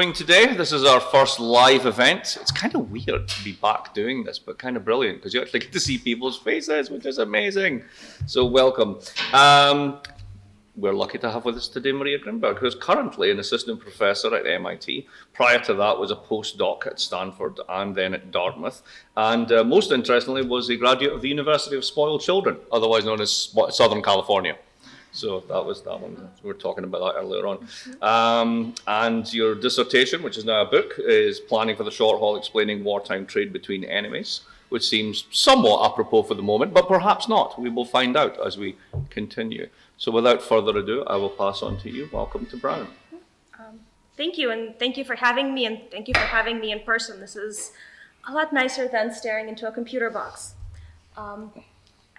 Today, this is our first live event. It's kind of weird to be back doing this, but kind of brilliant because you actually get to see people's faces, which is amazing. So welcome. We're lucky to have with us today Mariya Grinberg, who is currently an assistant professor at MIT. Prior to that was a postdoc at Stanford and then at Dartmouth. And most interestingly was a graduate of the University of Spoiled Children, otherwise known as Southern California. So that was that one. We were talking about that earlier on. And your dissertation, which is now a book, is Planning for the Short Haul, Explaining Wartime Trade Between Enemies, which seems somewhat apropos for the moment, but perhaps not. We will find out as we continue. So without further ado, I will pass on to you. Welcome to Brown. Thank you, and thank you for having me, and thank you for having me in person. This is a lot nicer than staring into a computer box.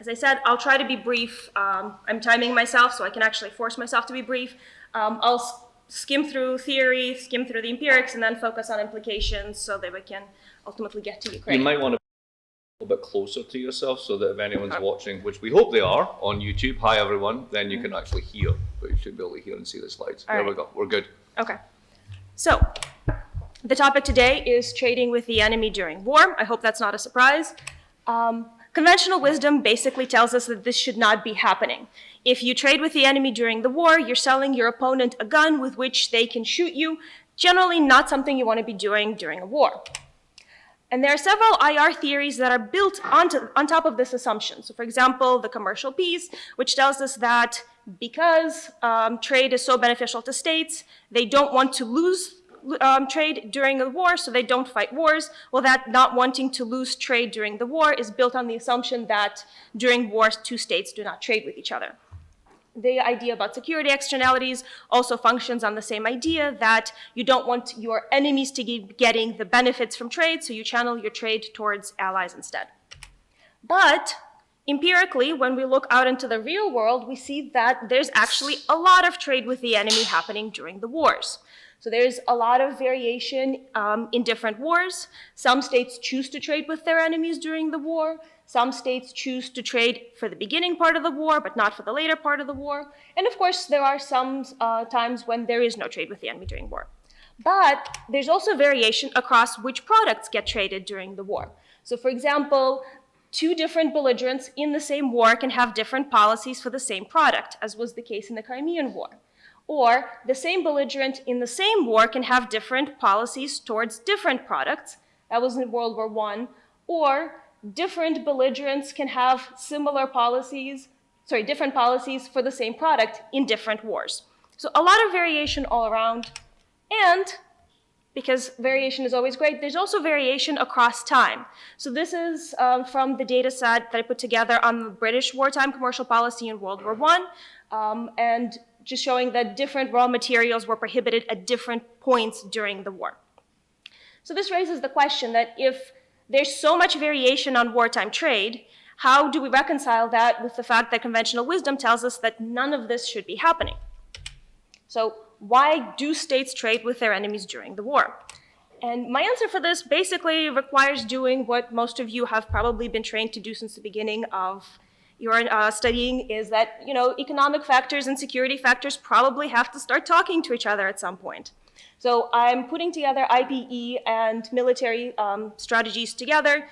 As I said, I'll try to be brief. I'm timing myself, so I can actually force myself to be brief. I'll skim through theory, skim through the empirics, and then focus on implications so that we can ultimately get to Ukraine. You might want to be a little bit closer to yourself so that if anyone's watching, which we hope they are, on YouTube, hi everyone, then you can actually hear, but you should be able to hear and see the slides. There we go, we're good. Okay, so the topic today is trading with the enemy during war. I hope that's not a surprise. Conventional wisdom basically tells us that this should not be happening. If you trade with the enemy during the war, you're selling your opponent a gun with which they can shoot you, generally not something you want to be doing during a war. And there are several IR theories that are built on top of this assumption. So for example, the commercial piece, which tells us that because trade is so beneficial to states, they don't want to lose trade during a war, so they don't fight wars. Well, that not wanting to lose trade during the war is built on the assumption that during wars, two states do not trade with each other. The idea about security externalities also functions on the same idea that you don't want your enemies to keep getting the benefits from trade, so you channel your trade towards allies instead. But empirically, when we look out into the real world, we see that there's actually a lot of trade with the enemy happening during the wars. So there's a lot of variation in different wars. Some states choose to trade with their enemies during the war. Some states choose to trade for the beginning part of the war, but not for the later part of the war. And of course, there are some times when there is no trade with the enemy during war. But there's also variation across which products get traded during the war. So for example, two different belligerents in the same war can have different policies for the same product, as was the case in the Crimean War. Or the same belligerent in the same war can have different policies towards different products. That was in World War I. Or different belligerents can have different policies for the same product in different wars. So a lot of variation all around. And because variation is always great, there's also variation across time. So this is from the data set that I put together on the British wartime commercial policy in World War I. And just showing that different raw materials were prohibited at different points during the war. So this raises the question that if there's so much variation on wartime trade, how do we reconcile that with the fact that conventional wisdom tells us that none of this should be happening? So why do states trade with their enemies during the war? And my answer for this basically requires doing what most of you have probably been trained to do since the beginning of your studying, is that economic factors and security factors probably have to start talking to each other at some point. So I'm putting together IPE and military strategies together,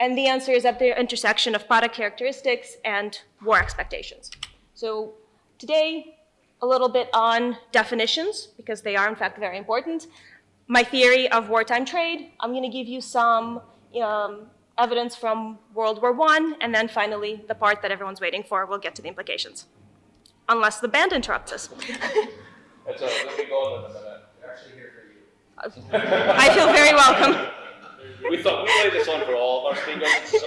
and the answer is at the intersection of product characteristics and war expectations. So today, a little bit on definitions, because they are in fact very important. My theory of wartime trade, I'm going to give you some evidence from World War I, and then finally, the part that everyone's waiting for, we'll get to the implications. Unless the band interrupts us. Let me go on in a minute. We're actually here for you. I feel very welcome. We thought we'd lay this on for all of our speakers. It's a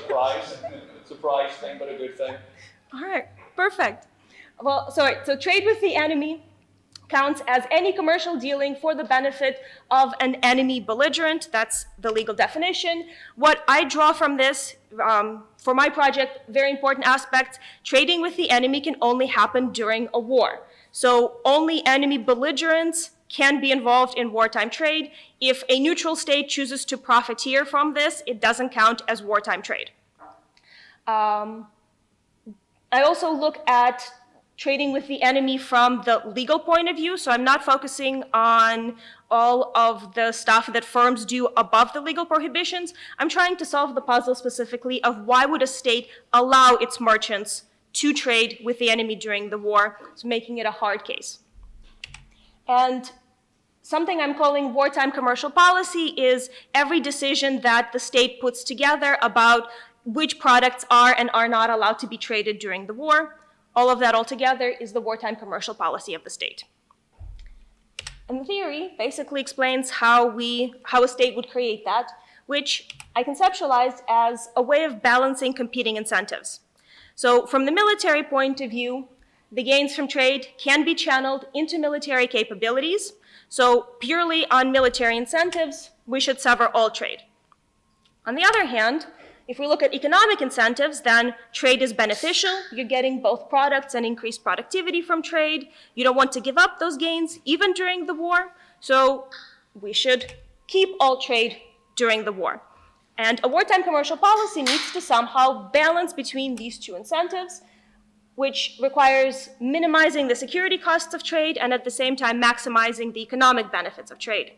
surprise thing, but a good thing. All right, perfect. Well, so trade with the enemy counts as any commercial dealing for the benefit of an enemy belligerent. That's the legal definition. What I draw from this, for my project, very important aspects, trading with the enemy can only happen during a war. So only enemy belligerents can be involved in wartime trade. If a neutral state chooses to profiteer from this, it doesn't count as wartime trade. I also look at trading with the enemy from the legal point of view. So I'm not focusing on all of the stuff that firms do above the legal prohibitions. I'm trying to solve the puzzle specifically of why would a state allow its merchants to trade with the enemy during the war, so making it a hard case. And something I'm calling wartime commercial policy is every decision that the state puts together about which products are and are not allowed to be traded during the war. All of that altogether is the wartime commercial policy of the state. And the theory basically explains how a state would create that, which I conceptualized as a way of balancing competing incentives. So from the military point of view, the gains from trade can be channeled into military capabilities. So purely on military incentives, we should sever all trade. On the other hand, if we look at economic incentives, then trade is beneficial. You're getting both products and increased productivity from trade. You don't want to give up those gains even during the war. So we should keep all trade during the war. And a wartime commercial policy needs to somehow balance between these two incentives, which requires minimizing the security costs of trade and at the same time maximizing the economic benefits of trade,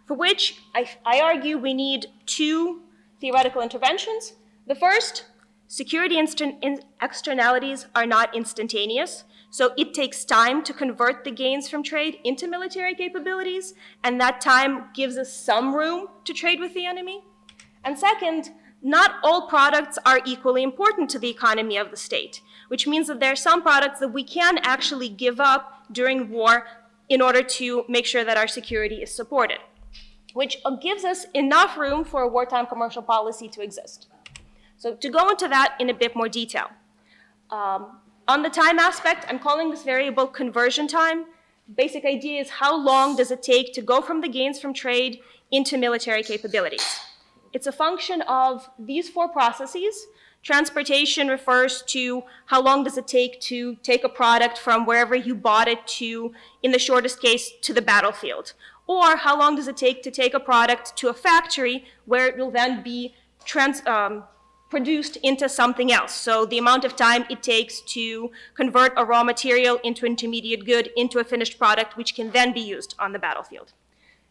for which I argue we need two theoretical interventions. The first, security externalities are not instantaneous, so it takes time to convert the gains from trade into military capabilities, and that time gives us some room to trade with the enemy. And second, not all products are equally important to the economy of the state, which means that there are some products that we can actually give up during war in order to make sure that our security is supported, which gives us enough room for a wartime commercial policy to exist. So to go into that in a bit more detail. On the time aspect, I'm calling this variable conversion time. Basic idea is how long does it take to go from the gains from trade into military capabilities. It's a function of these four processes. Transportation refers to how long does it take to take a product from wherever you bought it to, in the shortest case, to the battlefield. Or how long does it take to take a product to a factory where it will then be produced into something else. So the amount of time it takes to convert a raw material into intermediate good into a finished product, which can then be used on the battlefield.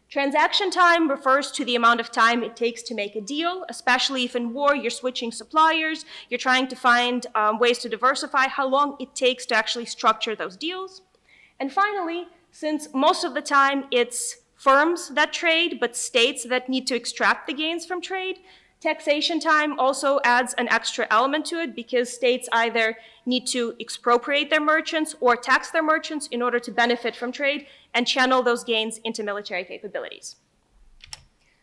Transaction time refers to the amount of time it takes to make a deal, especially if in war you're switching suppliers, you're trying to find ways to diversify, how long it takes to actually structure those deals. And finally, since most of the time it's firms that trade, but states that need to extract the gains from trade, taxation time also adds an extra element to it because states either need to expropriate their merchants or tax their merchants in order to benefit from trade and channel those gains into military capabilities.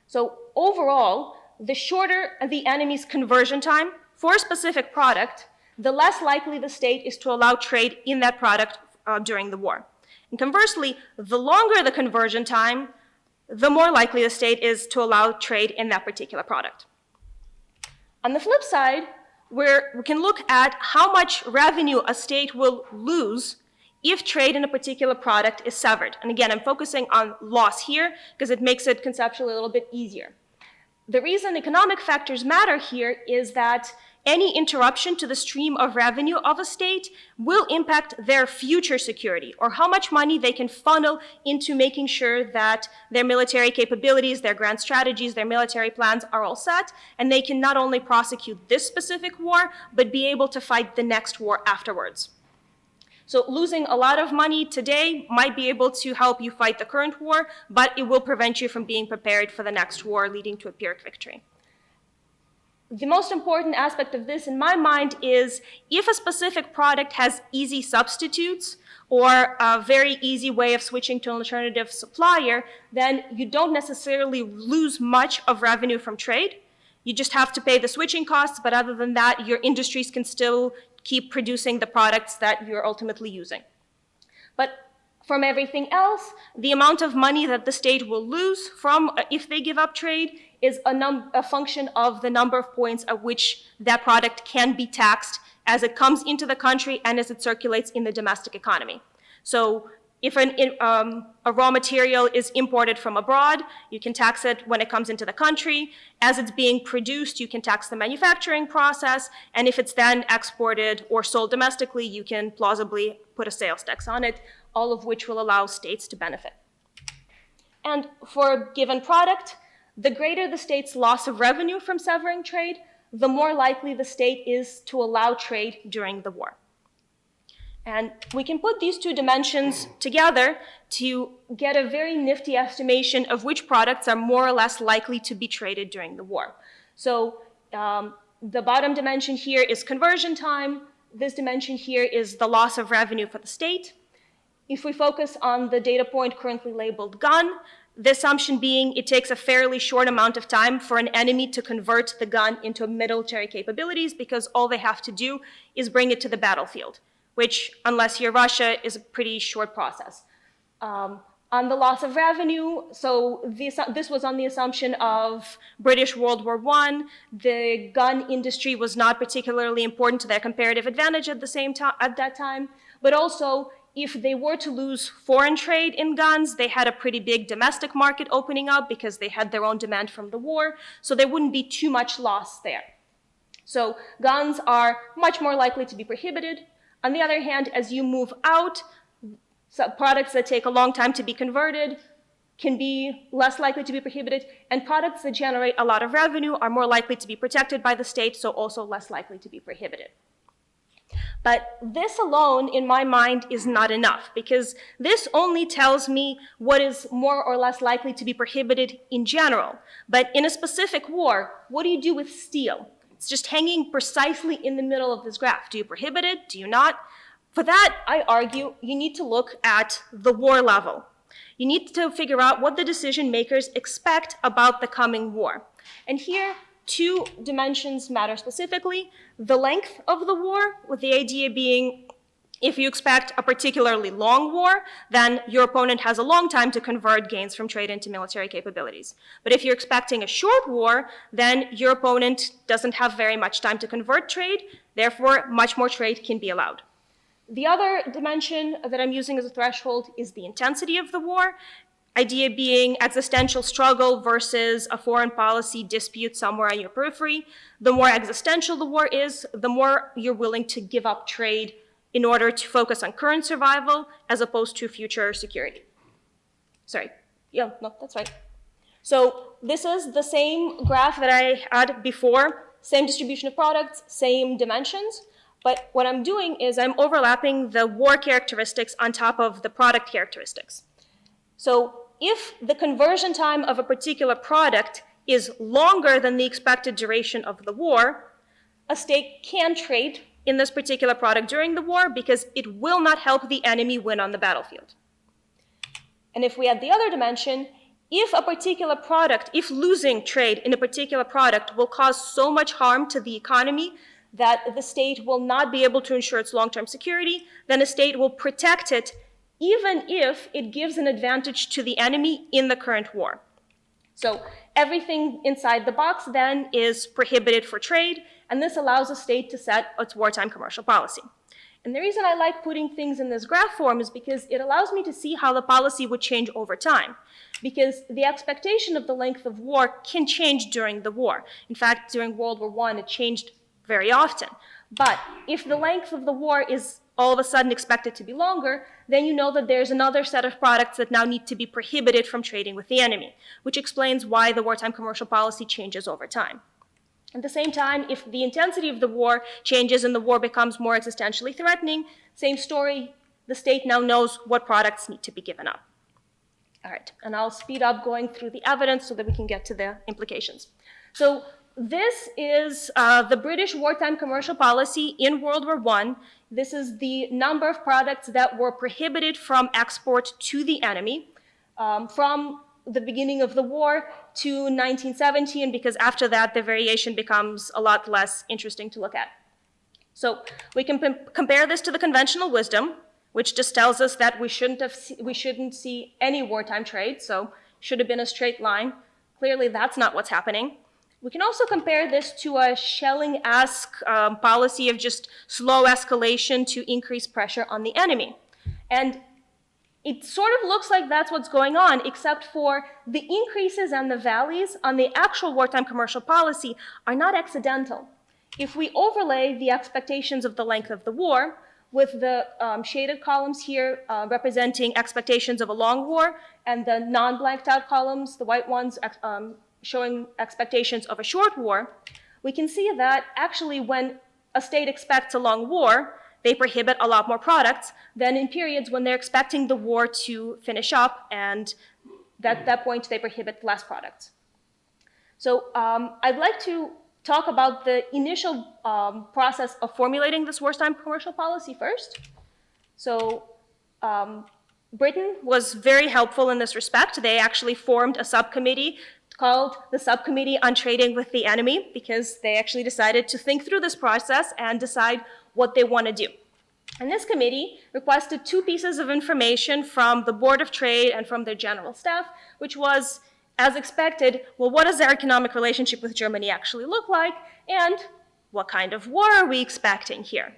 So overall, the shorter the enemy's conversion time for a specific product, the less likely the state is to allow trade in that product during the war. And conversely, the longer the conversion time, the more likely the state is to allow trade in that particular product. On the flip side, we can look at how much revenue a state will lose if trade in a particular product is severed. And again, I'm focusing on loss here because it makes it conceptually a little bit easier. The reason economic factors matter here is that any interruption to the stream of revenue of a state will impact their future security, or how much money they can funnel into making sure that their military capabilities, their grand strategies, their military plans are all set, and they can not only prosecute this specific war, but be able to fight the next war afterwards. So losing a lot of money today might be able to help you fight the current war, but it will prevent you from being prepared for the next war, leading to a Pyrrhic victory. The most important aspect of this, in my mind, is if a specific product has easy substitutes or a very easy way of switching to an alternative supplier, then you don't necessarily lose much of revenue from trade. You just have to pay the switching costs, but other than that, your industries can still keep producing the products that you're ultimately using. But from everything else, the amount of money that the state will lose from if they give up trade is a function of the number of points at which that product can be taxed as it comes into the country and as it circulates in the domestic economy. So if a raw material is imported from abroad, you can tax it when it comes into the country. As it's being produced, you can tax the manufacturing process. And if it's then exported or sold domestically, you can plausibly put a sales tax on it, all of which will allow states to benefit. And for a given product, the greater the state's loss of revenue from severing trade, the more likely the state is to allow trade during the war. And we can put these two dimensions together to get a very nifty estimation of which products are more or less likely to be traded during the war. So the bottom dimension here is conversion time. This dimension here is the loss of revenue for the state. If we focus on the data point currently labeled gun, the assumption being it takes a fairly short amount of time for an enemy to convert the gun into military capabilities because all they have to do is bring it to the battlefield, which, unless you're Russia, is a pretty short process. On the loss of revenue, so this was on the assumption of British World War I. The gun industry was not particularly important to their comparative advantage at that time, but also if they were to lose foreign trade in guns, they had a pretty big domestic market opening up because they had their own demand from the war, so there wouldn't be too much loss there. So guns are much more likely to be prohibited. On the other hand, as you move out, products that take a long time to be converted can be less likely to be prohibited, and products that generate a lot of revenue are more likely to be protected by the state, so also less likely to be prohibited. But this alone, in my mind, is not enough, because this only tells me what is more or less likely to be prohibited in general. But in a specific war, what do you do with steel? It's just hanging precisely in the middle of this graph. Do you prohibit it? Do you not? For that, I argue you need to look at the war level. You need to figure out what the decision makers expect about the coming war. And here, two dimensions matter specifically. The length of the war, with the idea being if you expect a particularly long war, then your opponent has a long time to convert gains from trade into military capabilities. But if you're expecting a short war, then your opponent doesn't have very much time to convert trade, therefore much more trade can be allowed. The other dimension that I'm using as a threshold is the intensity of the war. Idea being existential struggle versus a foreign policy dispute somewhere on your periphery. The more existential the war is, the more you're willing to give up trade in order to focus on current survival as opposed to future security. Sorry, yeah, no, that's right. So this is the same graph that I had before, same distribution of products, same dimensions, but what I'm doing is I'm overlapping the war characteristics on top of the product characteristics. So if the conversion time of a particular product is longer than the expected duration of the war, a state can trade in this particular product during the war because it will not help the enemy win on the battlefield. And if we add the other dimension, if a particular product, if losing trade in a particular product will cause so much harm to the economy that the state will not be able to ensure its long-term security, then a state will protect it even if it gives an advantage to the enemy in the current war. So everything inside the box then is prohibited for trade, and this allows a state to set its wartime commercial policy. And the reason I like putting things in this graph form is because it allows me to see how the policy would change over time. Because the expectation of the length of war can change during the war. In fact, during World War I, it changed very often. But if the length of the war is all of a sudden expected to be longer, then you know that there's another set of products that now need to be prohibited from trading with the enemy, which explains why the wartime commercial policy changes over time. At the same time, if the intensity of the war changes and the war becomes more existentially threatening, same story, the state now knows what products need to be given up. All right, and I'll speed up going through the evidence so that we can get to the implications. So this is the British wartime commercial policy in World War I. This is the number of products that were prohibited from export to the enemy from the beginning of the war to 1970, and because after that, the variation becomes a lot less interesting to look at. So we can compare this to the conventional wisdom, which just tells us that we shouldn't see any wartime trade, so should have been a straight line. Clearly, that's not what's happening. We can also compare this to a Schelling-esque policy of just slow escalation to increase pressure on the enemy. And it sort of looks like that's what's going on, except for the increases and the valleys on the actual wartime commercial policy are not accidental. If we overlay the expectations of the length of the war with the shaded columns here representing expectations of a long war, and the non-blanked out columns, the white ones, showing expectations of a short war, we can see that actually when a state expects a long war, they prohibit a lot more products than in periods when they're expecting the war to finish up, and at that point they prohibit less products. So I'd like to talk about the initial process of formulating this wartime commercial policy first. So Britain was very helpful in this respect. They actually formed a subcommittee called the Subcommittee on Trading with the Enemy, because they actually decided to think through this process and decide what they want to do. And this committee requested 2 pieces of information from the Board of Trade and from their general staff, which was, as expected, well, what does our economic relationship with Germany actually look like, and what kind of war are we expecting here?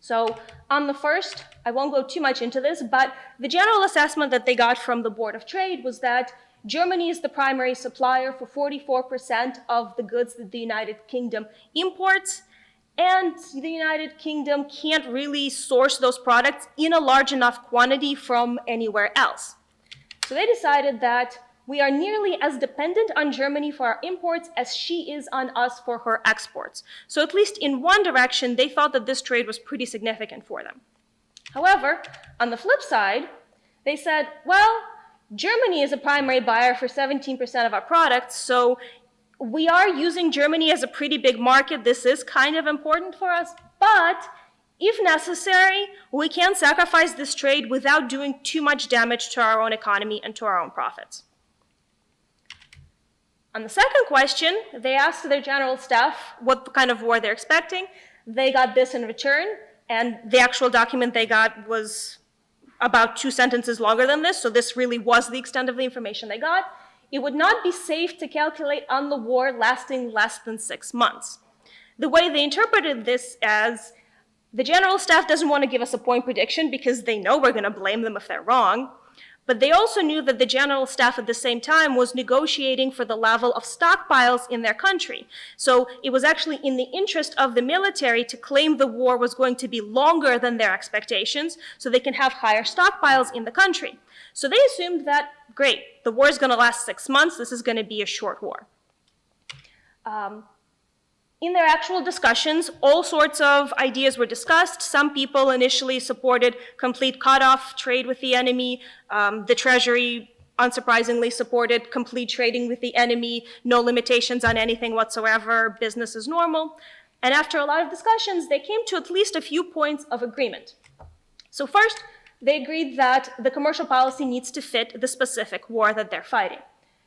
So on the first, I won't go too much into this, but the general assessment that they got from the Board of Trade was that Germany is the primary supplier for 44% of the goods that the United Kingdom imports, and the United Kingdom can't really source those products in a large enough quantity from anywhere else. So they decided that we are nearly as dependent on Germany for our imports as she is on us for her exports. So at least in one direction, they thought that this trade was pretty significant for them. However, on the flip side, they said, well, Germany is a primary buyer for 17% of our products, so we are using Germany as a pretty big market. This is kind of important for us, but if necessary, we can sacrifice this trade without doing too much damage to our own economy and to our own profits. On the second question, they asked their general staff what kind of war they're expecting. They got this in return, and the actual document they got was about 2 sentences longer than this, so this really was the extent of the information they got. It would not be safe to calculate on the war lasting less than 6 months. The way they interpreted this as the general staff doesn't want to give us a point prediction because they know we're going to blame them if they're wrong, but they also knew that the general staff at the same time was negotiating for the level of stockpiles in their country. So it was actually in the interest of the military to claim the war was going to be longer than their expectations so they can have higher stockpiles in the country. So they assumed that, great, the war is going to last 6 months, this is going to be a short war. In their actual discussions, all sorts of ideas were discussed. Some people initially supported complete cutoff trade with the enemy. The Treasury, unsurprisingly, supported complete trading with the enemy, no limitations on anything whatsoever, business as normal. And after a lot of discussions, they came to at least a few points of agreement. So first, they agreed that the commercial policy needs to fit the specific war that they're fighting.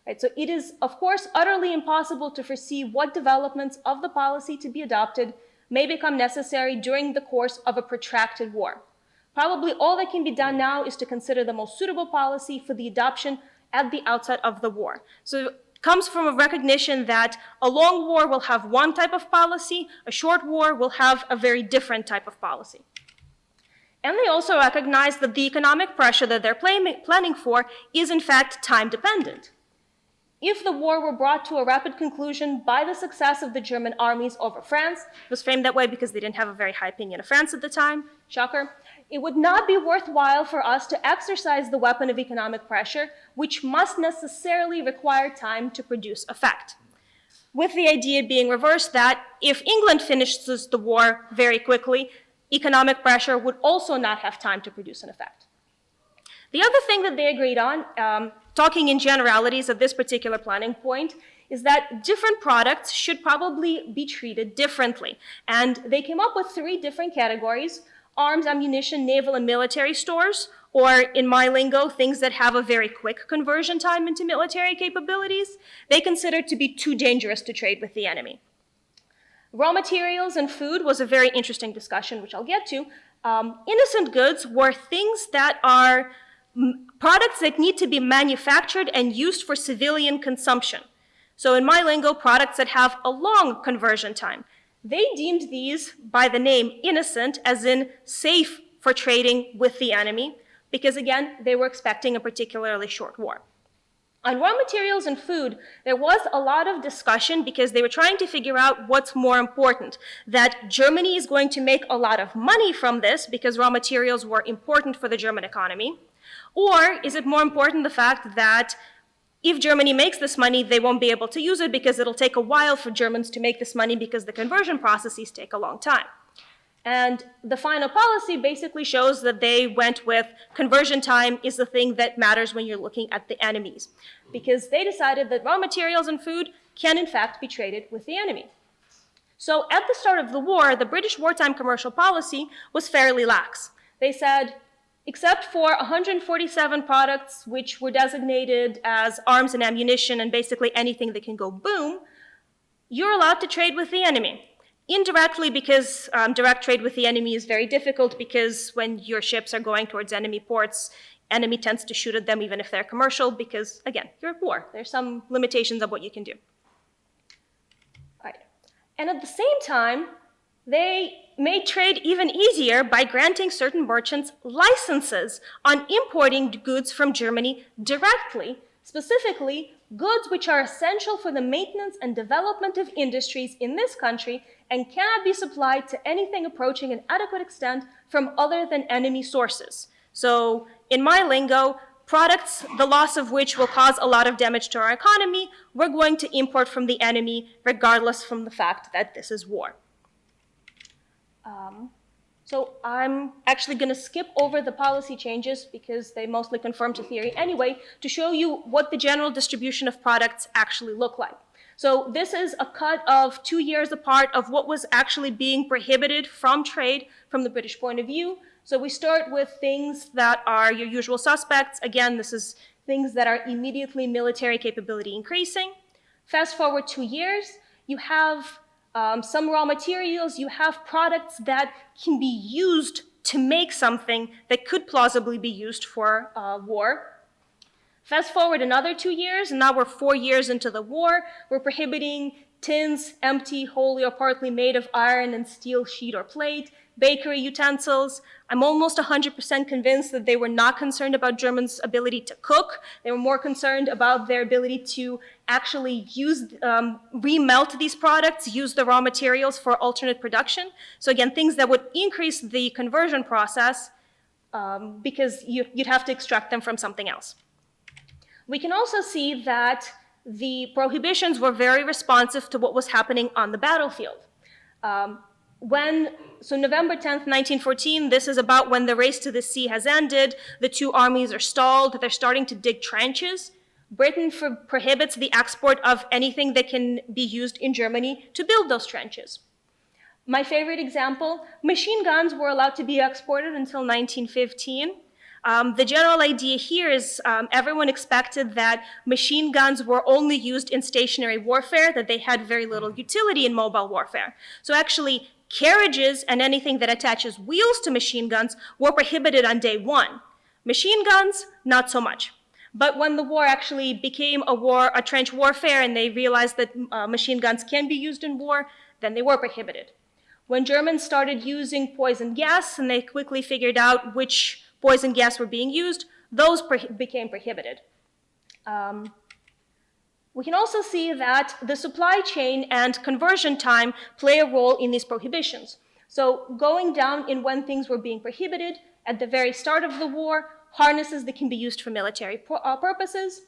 Right, so it is, of course, utterly impossible to foresee what developments of the policy to be adopted may become necessary during the course of a protracted war. Probably all that can be done now is to consider the most suitable policy for the adoption at the outset of the war. So it comes from a recognition that a long war will have one type of policy, a short war will have a very different type of policy. And they also recognize that the economic pressure that they're planning for is in fact time dependent. If the war were brought to a rapid conclusion by the success of the German armies over France, it was framed that way because they didn't have a very high opinion of France at the time, shocker, it would not be worthwhile for us to exercise the weapon of economic pressure, which must necessarily require time to produce effect. With the idea being reversed that if England finishes the war very quickly, economic pressure would also not have time to produce an effect. The other thing that they agreed on, talking in generalities at this particular planning point, is that different products should probably be treated differently. And they came up with 3 different categories: arms, ammunition, naval, and military stores, or in my lingo, things that have a very quick conversion time into military capabilities, they considered to be too dangerous to trade with the enemy. Raw materials and food was a very interesting discussion, which I'll get to. Innocent goods were things that are products that need to be manufactured and used for civilian consumption. So in my lingo, products that have a long conversion time. They deemed these by the name innocent, as in safe for trading with the enemy. because again, they were expecting a particularly short war. On raw materials and food, there was a lot of discussion because they were trying to figure out what's more important, that Germany is going to make a lot of money from this because raw materials were important for the German economy, or is it more important the fact that if Germany makes this money, they won't be able to use it because it'll take a while for Germans to make this money because the conversion processes take a long time. And the final policy basically shows that they went with conversion time is the thing that matters when you're looking at the enemies, because they decided that raw materials and food can in fact be traded with the enemy. So at the start of the war, the British wartime commercial policy was fairly lax. They said, except for 147 products which were designated as arms and ammunition and basically anything that can go boom, you're allowed to trade with the enemy. Indirectly, because direct trade with the enemy is very difficult, because when your ships are going towards enemy ports, enemy tends to shoot at them even if they're commercial, because again, you're at war. There's some limitations of what you can do. All right. And at the same time, they made trade even easier by granting certain merchants licenses on importing goods from Germany directly, specifically goods which are essential for the maintenance and development of industries in this country and cannot be supplied to anything approaching an adequate extent from other than enemy sources. So in my lingo, products the loss of which will cause a lot of damage to our economy, we're going to import from the enemy regardless from the fact that this is war. So I'm actually going to skip over the policy changes because they mostly conform to theory anyway, to show you what the general distribution of products actually look like. So this is a cut of 2 years apart of what was actually being prohibited from trade from the British point of view. So we start with things that are your usual suspects. Again, this is things that are immediately military capability increasing. Fast forward 2 years, you have some raw materials, you have products that can be used to make something that could plausibly be used for war. Fast forward another 2 years, and now we're 4 years into the war. We're prohibiting tins, empty, wholly or partly made of iron and steel sheet or plate, bakery utensils. I'm almost 100% convinced that they were not concerned about Germans' ability to cook. They were more concerned about their ability to actually use, remelt these products, use the raw materials for alternate production. So again, things that would increase the conversion process because you'd have to extract them from something else. We can also see that the prohibitions were very responsive to what was happening on the battlefield. So November 10th, 1914, this is about when the race to the sea has ended, the two armies are stalled, they're starting to dig trenches. Britain prohibits the export of anything that can be used in Germany to build those trenches. My favorite example, machine guns were allowed to be exported until 1915. The general idea here is everyone expected that machine guns were only used in stationary warfare, that they had very little utility in mobile warfare. So actually, carriages and anything that attaches wheels to machine guns were prohibited on day one. Machine guns, not so much. But when the war actually became a trench warfare, and they realized that machine guns can be used in war, then they were prohibited. When Germans started using poison gas, and they quickly figured out which poison gas were being used, those became prohibited. We can also see that the supply chain and conversion time play a role in these prohibitions. So going down in when things were being prohibited, at the very start of the war, harnesses that can be used for military purposes.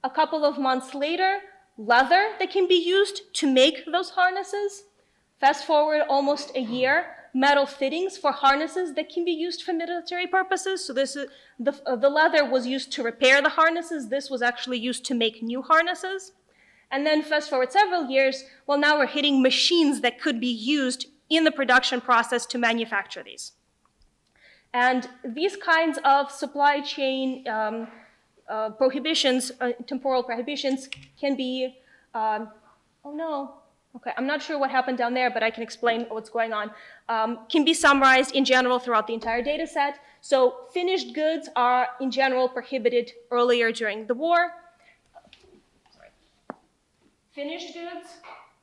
A couple of months later, leather that can be used to make those harnesses. Fast forward almost a year, metal fittings for harnesses that can be used for military purposes. So this is the leather was used to repair the harnesses. This was actually used to make new harnesses. And then fast forward several years, well, now we're hitting machines that could be used in the production process to manufacture these. And these kinds of supply chain prohibitions, temporal prohibitions, can be, oh no, okay, I'm not sure what happened down there, but I can explain what's going on, can be summarized in general throughout the entire data set. So finished goods are in general prohibited earlier during the war. Finished goods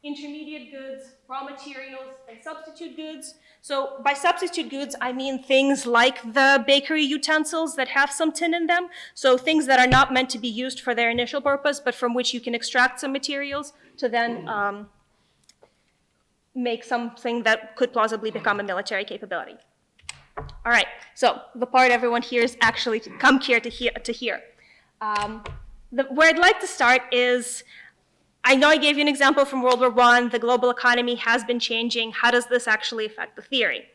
intermediate goods, raw materials, and substitute goods. So by substitute goods, I mean things like the bakery utensils that have some tin in them. So things that are not meant to be used for their initial purpose, but from which you can extract some materials to then make something that could plausibly become a military capability. All right, so the part everyone here is actually come here to hear. Where I'd like to start is, I know I gave you an example from World War I, the global economy has been changing. How does this actually affect the theory?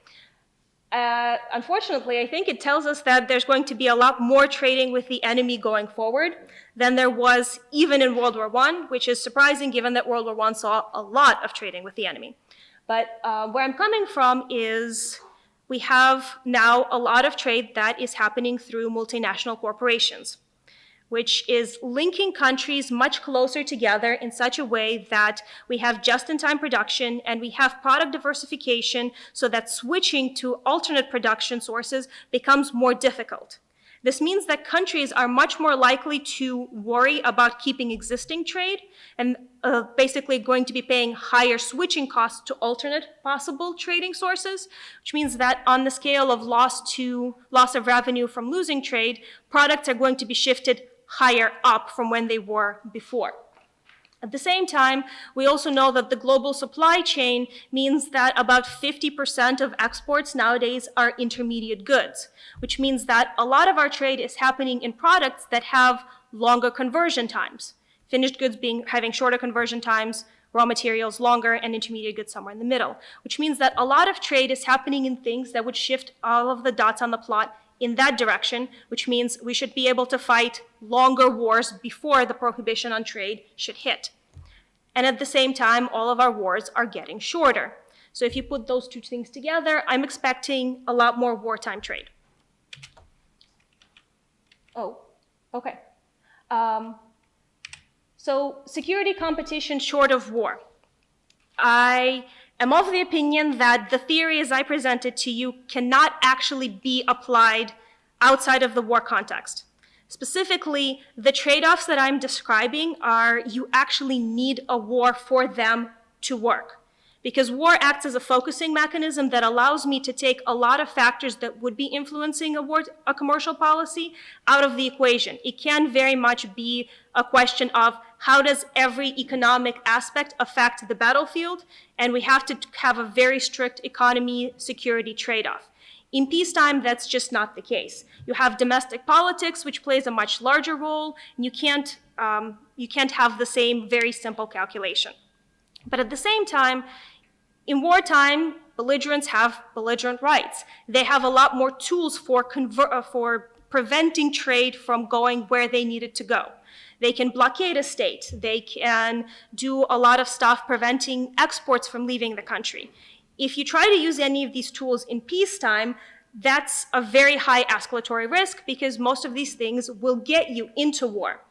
Unfortunately, I think it tells us that there's going to be a lot more trading with the enemy going forward than there was even in World War I, which is surprising given that World War I saw a lot of trading with the enemy. But where I'm coming from is we have now a lot of trade that is happening through multinational corporations, which is linking countries much closer together in such a way that we have just-in-time production and we have product diversification so that switching to alternate production sources becomes more difficult. This means that countries are much more likely to worry about keeping existing trade and basically going to be paying higher switching costs to alternate possible trading sources, which means that on the scale of loss of revenue from losing trade, products are going to be shifted higher up from when they were before. At the same time, we also know that the global supply chain means that about 50% of exports nowadays are intermediate goods, which means that a lot of our trade is happening in products that have longer conversion times. Finished goods having shorter conversion times, raw materials longer, and intermediate goods somewhere in the middle, which means that a lot of trade is happening in things that would shift all of the dots on the plot in that direction, which means we should be able to fight longer wars before the prohibition on trade should hit. And at the same time, all of our wars are getting shorter. So if you put those two things together, I'm expecting a lot more wartime trade. Oh, okay. So security competition short of war. I am of the opinion that the theory as I presented to you cannot actually be applied outside of the war context. Specifically, the trade-offs that I'm describing are you actually need a war for them to work. Because war acts as a focusing mechanism that allows me to take a lot of factors that would be influencing a commercial policy out of the equation. It can very much be a question of how does every economic aspect affect the battlefield, and we have to have a very strict economy security trade-off. In peacetime, that's just not the case. You have domestic politics, which plays a much larger role, and you can't have the same very simple calculation. But at the same time, in wartime, belligerents have belligerent rights. They have a lot more tools for preventing trade from going where they need it to go. They can blockade a state. They can do a lot of stuff preventing exports from leaving the country. If you try to use any of these tools in peacetime, that's a very high escalatory risk because most of these things will get you into war.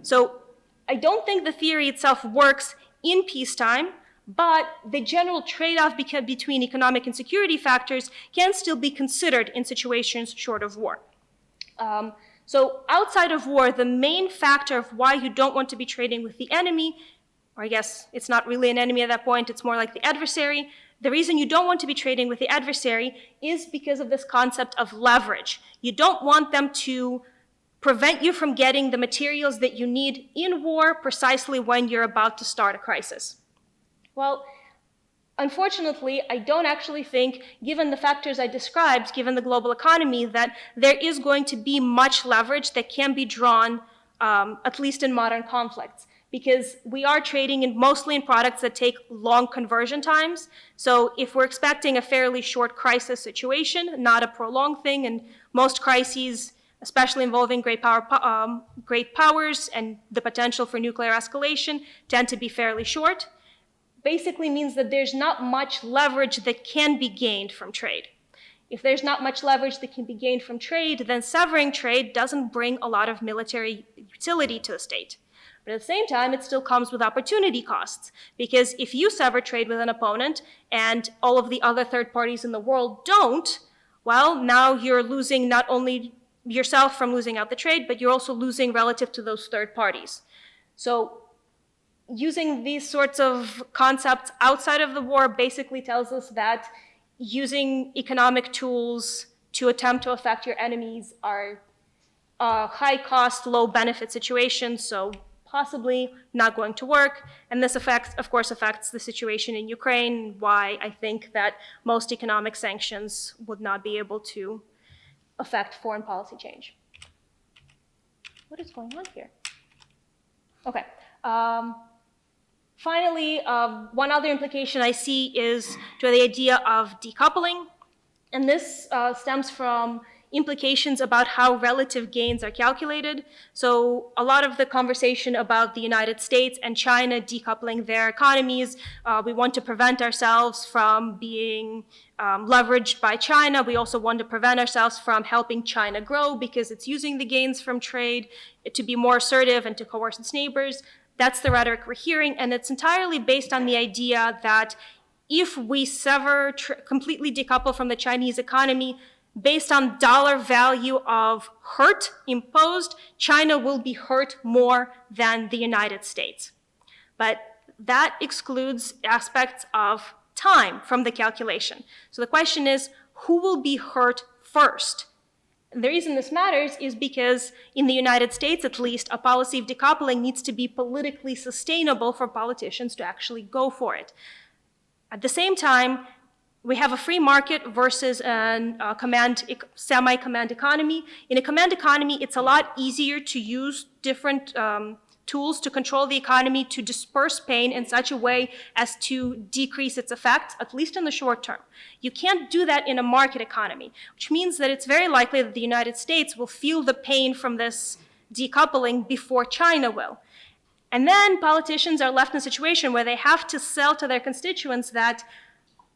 So I don't think the theory itself works in peacetime, but the general trade-off between economic and security factors can still be considered in situations short of war. So outside of war, the main factor of why you don't want to be trading with the enemy, or I guess it's not really an enemy at that point, it's more like the adversary. The reason you don't want to be trading with the adversary is because of this concept of leverage. You don't want them to prevent you from getting the materials that you need in war precisely when you're about to start a crisis. Well, unfortunately, I don't actually think, given the factors I described, given the global economy, that there is going to be much leverage that can be drawn, at least in modern conflicts, because we are trading mostly in products that take long conversion times. So if we're expecting a fairly short crisis situation, not a prolonged thing, and most crises, especially involving great powers and the potential for nuclear escalation, tend to be fairly short, basically means that there's not much leverage that can be gained from trade. If there's not much leverage that can be gained from trade, then severing trade doesn't bring a lot of military utility to the state. But at the same time, it still comes with opportunity costs, because if you sever trade with an opponent and all of the other third parties in the world don't, well, now you're losing not only yourself from losing out the trade, but you're also losing relative to those third parties. So using these sorts of concepts outside of the war basically tells us that using economic tools to attempt to affect your enemies are high cost, low benefit situations, so possibly not going to work. And this affects, of course, affects the situation in Ukraine, why I think that most economic sanctions would not be able to affect foreign policy change. What is going on here? Okay. Finally, one other implication I see is to the idea of decoupling. And this stems from implications about how relative gains are calculated. So a lot of the conversation about the United States and China decoupling their economies, we want to prevent ourselves from being leveraged by China. We also want to prevent ourselves from helping China grow because it's using the gains from trade to be more assertive and to coerce its neighbors. That's the rhetoric we're hearing, and it's entirely based on the idea that if we sever, completely decouple from the Chinese economy, based on dollar value of hurt imposed, China will be hurt more than the United States. But that excludes aspects of time from the calculation. So the question is, who will be hurt first? And the reason this matters is because in the United States, at least, a policy of decoupling needs to be politically sustainable for politicians to actually go for it. At the same time, we have a free market versus a semi-command economy. In a command economy, it's a lot easier to use different tools to control the economy, to disperse pain in such a way as to decrease its effects, at least in the short term. You can't do that in a market economy, which means that it's very likely that the United States will feel the pain from this decoupling before China will. And then politicians are left in a situation where they have to sell to their constituents that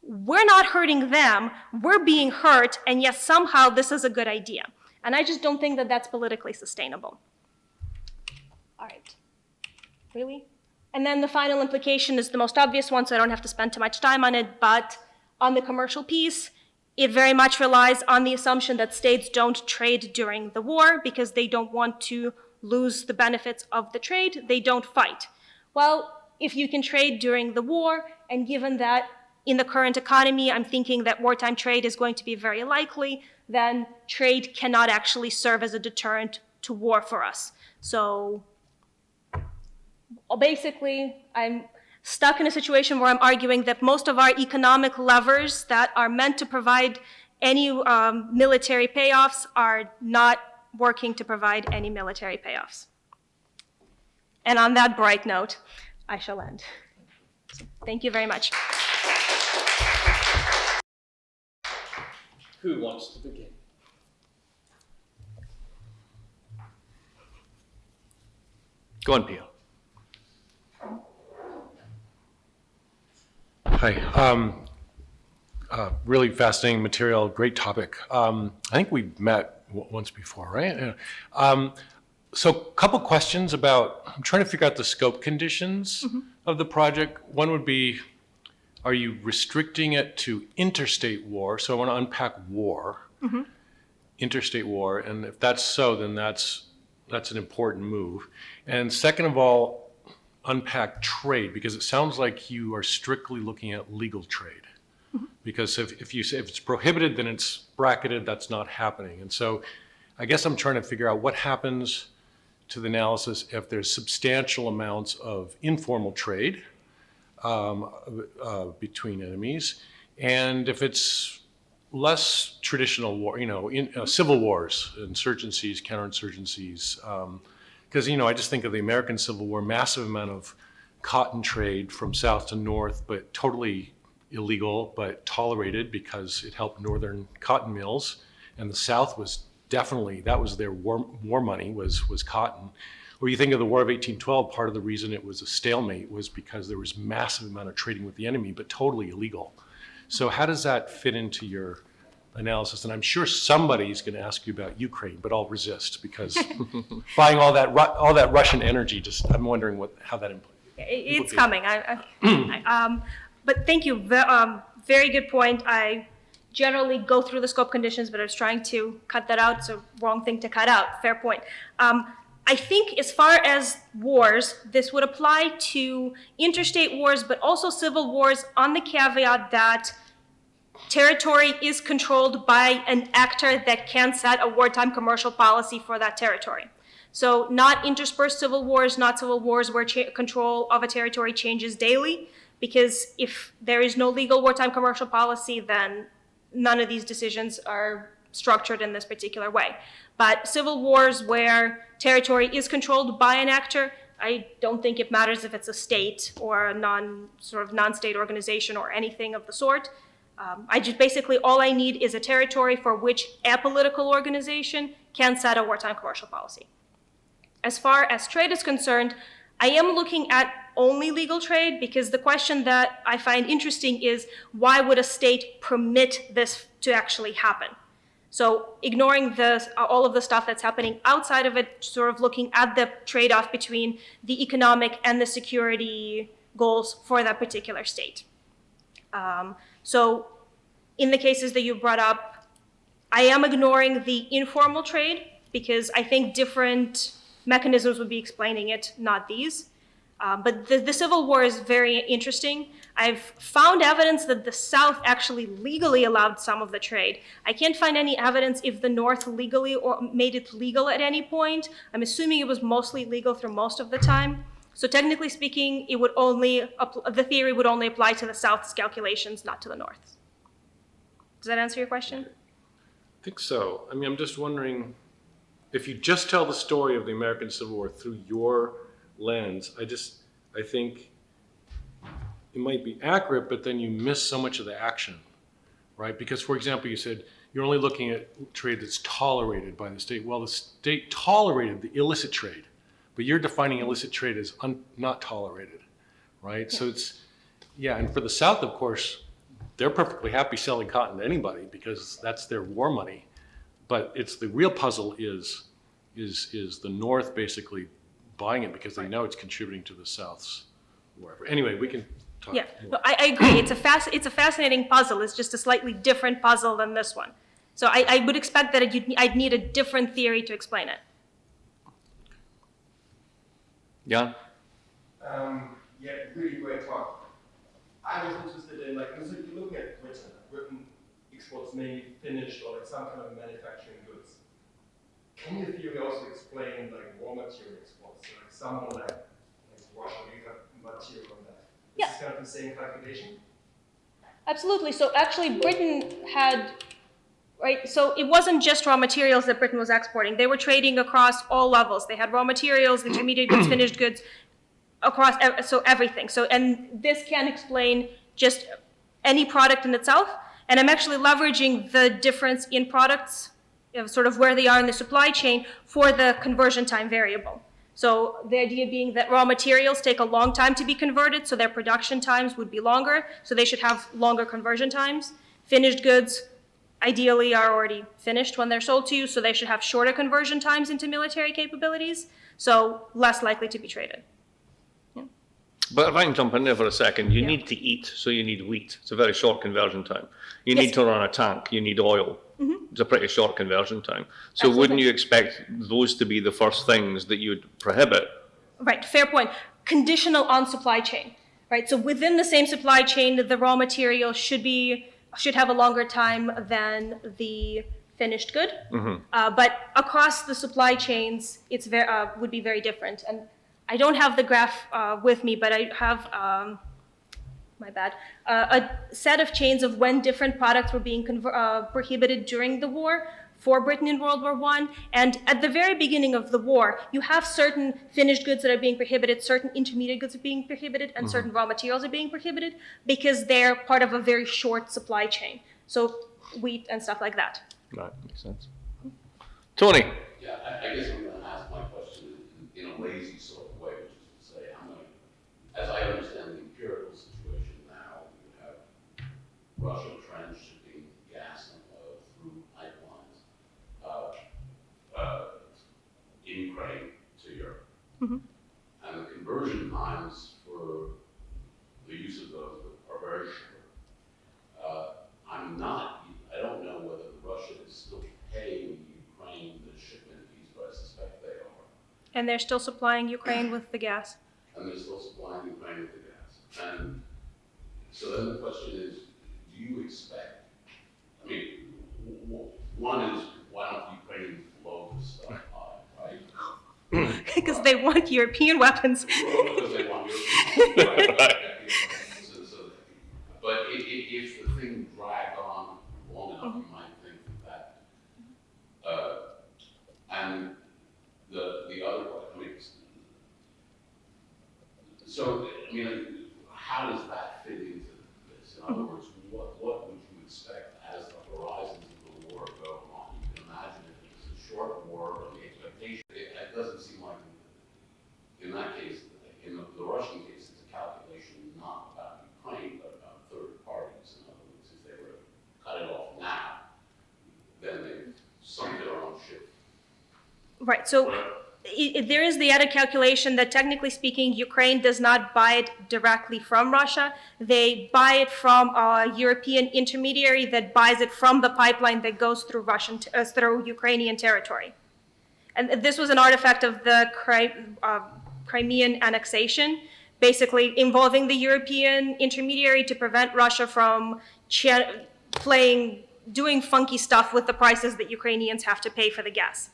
we're not hurting them, we're being hurt, and yes, somehow this is a good idea. And I just don't think that that's politically sustainable. All right, really? And then the final implication is the most obvious one, so I don't have to spend too much time on it, but on the commercial piece, it very much relies on the assumption that states don't trade during the war because they don't want to lose the benefits of the trade, they don't fight. Well, if you can trade during the war, and given that in the current economy, I'm thinking that wartime trade is going to be very likely, then trade cannot actually serve as a deterrent to war for us. So basically, I'm stuck in a situation where I'm arguing that most of our economic levers that are meant to provide any military payoffs are not working to provide any military payoffs. And on that bright note, I shall end. So, thank you very much. Who wants to begin? Go on, Pio. Hi. Really fascinating material, great topic. I think we've met once before, right? So a couple questions about, I'm trying to figure out the scope conditions of the project. One would be, are you restricting it to interstate war? So I want to unpack war, interstate war, and if that's so, then that's an important move. And second of all, unpack trade, because it sounds like you are strictly looking at legal trade. Because if you say if it's prohibited, then it's bracketed, that's not happening. And so I guess I'm trying to figure out what happens to the analysis if there's substantial amounts of informal trade between enemies, and if it's less traditional war, civil wars, insurgencies, counterinsurgencies, because, I just think of the American Civil War, massive amount of cotton trade from south to north, but totally illegal, but tolerated because it helped northern cotton mills, and the South was definitely, that was their war money, was cotton. Or you think of the War of 1812, part of the reason it was a stalemate was because there was massive amount of trading with the enemy, but totally illegal. So how does that fit into your analysis? And I'm sure somebody's going to ask you about Ukraine, but I'll resist because buying all that Russian energy, I'm wondering how that implies. It's coming. But thank you. Very good point. I generally go through the scope conditions, but I was trying to cut that out. It's a wrong thing to cut out. Fair point. I think as far as wars, this would apply to interstate wars, but also civil wars on the caveat that territory is controlled by an actor that can set a wartime commercial policy for that territory. So not interspersed civil wars, not civil wars where control of a territory changes daily, because if there is no legal wartime commercial policy, then none of these decisions are structured in this particular way. But civil wars where territory is controlled by an actor, I don't think it matters if it's a state or a non-state organization or anything of the sort. I just basically, all I need is a territory for which a political organization can set a wartime commercial policy. As far as trade is concerned, I am looking at only legal trade because the question that I find interesting is why would a state permit this to actually happen? So ignoring all of the stuff that's happening outside of it, sort of looking at the trade-off between the economic and the security goals for that particular state. So in the cases that you brought up, I am ignoring the informal trade because I think different mechanisms would be explaining it, not these. But the Civil War is very interesting. I've found evidence that the South actually legally allowed some of the trade. I can't find any evidence if the North legally or made it legal at any point. I'm assuming it was mostly legal through most of the time. So technically speaking, it would the theory would only apply to the South's calculations, not to the North's. Does that answer your question? I think so. I mean, I'm just wondering, if you just tell the story of the American Civil War through your lens, I think it might be accurate, but then you miss so much of the action, right? Because, for example, you said you're only looking at trade that's tolerated by the state. Well, the state tolerated the illicit trade, but you're defining illicit trade as not tolerated, right? Yeah. So it's, yeah, and for the South, of course, they're perfectly happy selling cotton to anybody because that's their war money. But it's the real puzzle is the North basically buying it because they know it's contributing to the South's wherever. Anyway, we can talk. Yeah, more. no, I agree. It's a fascinating puzzle. It's just a slightly different puzzle than this one. So I would expect that I'd need a different theory to explain it. Yeah. Yeah, really great talk. I was interested in, so you're looking at Britain. Britain exports mainly finished or some kind of manufacturing goods. Can your theory also explain raw material exports? So someone like Russia, you have material on that. Yeah. Is this kind of the same calculation? Absolutely. So actually Britain had, right, so it wasn't just raw materials that Britain was exporting. They were trading across all levels. They had raw materials, intermediate goods, finished goods, across, so everything. So, and this can explain just any product in itself. And I'm actually leveraging the difference in products, sort of where they are in the supply chain, for the conversion time variable. So the idea being that raw materials take a long time to be converted, so their production times would be longer, so they should have longer conversion times. Finished goods ideally are already finished when they're sold to you, so they should have shorter conversion times into military capabilities, so less likely to be traded. But if I can jump in there for a second, you Yeah. need to eat, so you need wheat. It's a very short conversion time. You Yes. need to run a tank, you need oil. It's a pretty short conversion time. So Absolutely. wouldn't you expect those to be the first things that you'd prohibit? Right, fair point. Conditional on supply chain, right? So within the same supply chain, the raw material should have a longer time than the finished good. But across the supply chains, it's would be very different. And I don't have the graph with me, but I have, my bad, a set of chains of when different products were being prohibited during the war for Britain in World War I. And at the very beginning of the war, you have certain finished goods that are being prohibited, certain intermediate goods are being prohibited, and certain raw materials are being prohibited because they're part of a very short supply chain. So wheat and stuff like that. Right, makes sense. Tony? Yeah, I guess I'm going to ask my question in a lazy sort of way, which is to say, as I understand the empirical situation now, you have Russia transshipping gas and oil through pipelines in Ukraine to Europe. And the conversion times for the use of those are very short. I don't know whether Russia is still paying Ukraine the shipment fees, but I suspect they are. And they're still supplying Ukraine with the gas. And they're still supplying Ukraine with the gas. And so then the question is, do you expect, I mean, one is, why don't Ukraine blow this stuff up, right? Because they want European weapons. Well, because they want European, right? But if the thing dragged on long enough, you might think that, and the other, I mean, so, I mean, how does that fit into this? In other words, what would you expect as the horizons of the war go on? You can imagine if it's a short war, or the expectation, it doesn't seem like, in that case, in the Russian case, it's a calculation not about Ukraine, but about third parties. In other words, if they were to cut it off now, then they've sunk their own ship. Right, so there is the added calculation that technically speaking, Ukraine does not buy it directly from Russia. They buy it from a European intermediary that buys it from the pipeline that goes through through Ukrainian territory. And this was an artifact of the Crimean annexation, basically involving the European intermediary to prevent Russia from doing funky stuff with the prices that Ukrainians have to pay for the gas.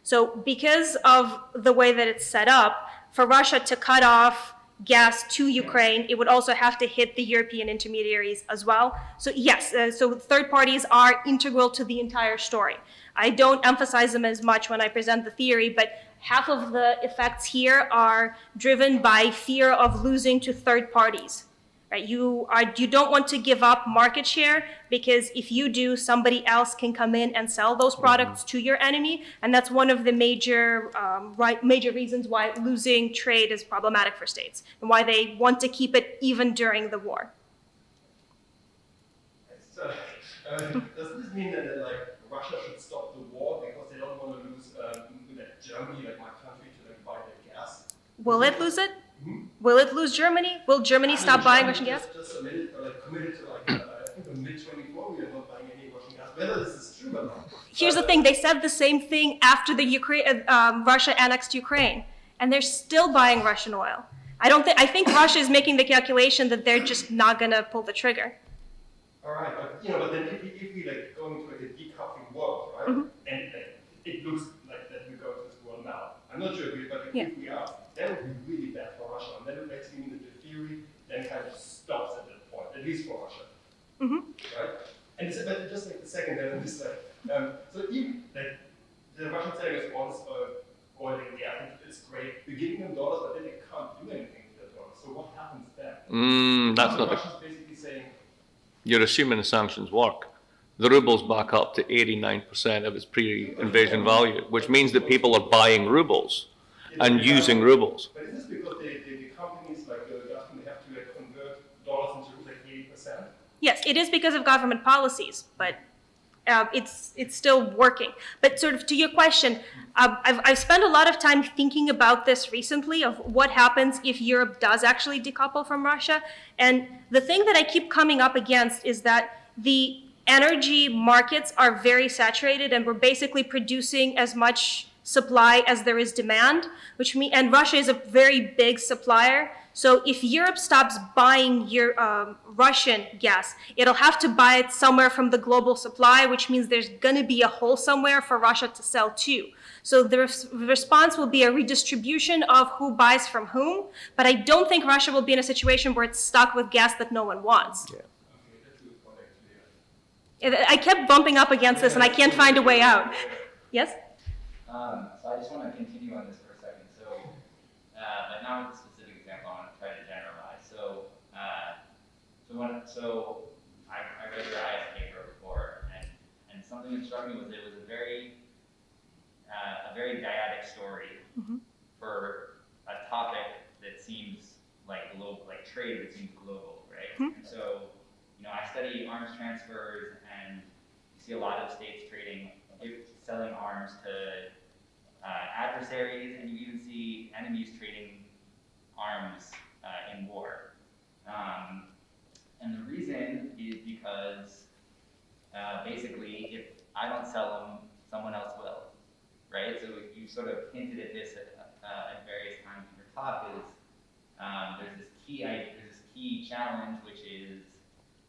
So because of the way that it's set up, for Russia to cut off gas to Ukraine, it would also have to hit the European intermediaries as well. So yes, so third parties are integral to the entire story. I don't emphasize them as much when I present the theory, but half of the effects here are driven by fear of losing to third parties. Right? You don't want to give up market share, because if you do, somebody else can come in and sell those products to your enemy, and that's one of the major reasons why losing trade is problematic for states, and why they want to keep it even during the war. So, does this mean that like Russia should stop the war because they don't want to lose Germany, like my country, to like buy their gas? Will it lose it? Will it lose Germany? Will Germany stop buying Russian gas? Just committed to like I think in mid-24 we are not buying any Russian gas. Whether this is true or not. Here's the thing: they said the same thing after the Russia annexed Ukraine, and they're still buying Russian oil. I think Russia is making the calculation that they're just not going to pull the trigger. All right, but but then if we like go into like a decoupling world, right? And it looks like that we go to this world now. I'm not sure, but if we are, that would be really bad for Russia, and that would basically mean that the theory then kind of stops at that point, at least for Russia. Right? And but just like the second, then this so even like the Russian selling us once oil and gas, it's great. We're giving them dollars, but then they can't do anything with the dollars. So what happens then? That's the not. Russians basically saying. You're assuming the sanctions work. The ruble's back up to 89% of its pre-invasion value, which means that people are buying rubles and using rubles. But is this because the companies like the government have to like convert dollars into like 80%? Yes, it is because of government policies, but it's still working. But sort of to your question, I've spent a lot of time thinking about this recently, of what happens if Europe does actually decouple from Russia. And the thing that I keep coming up against is that the energy markets are very saturated, and we're basically producing as much supply as there is demand, and Russia is a very big supplier. So if Europe stops buying Russian gas, it'll have to buy it somewhere from the global supply, which means there's going to be a hole somewhere for Russia to sell to. So the response will be a redistribution of who buys from whom, but I don't think Russia will be in a situation where it's stuck with gas that no one wants. Yeah. I kept bumping up against this, and I can't find a way out. Yes? So I just want to continue on this for a second. So, but not with a specific example, I want to try to generalize. So, I read your IS paper before, and something that struck me was it was a very dyadic story for a topic that seems like global, like trade that seems global, right? And so, I study arms transfers, and you see a lot of states selling arms to adversaries, and you even see enemies trading arms in war. And the reason is because basically, if I don't sell them, someone else will, right? So you sort of hinted at this at various times in your talk is there's this key challenge, which is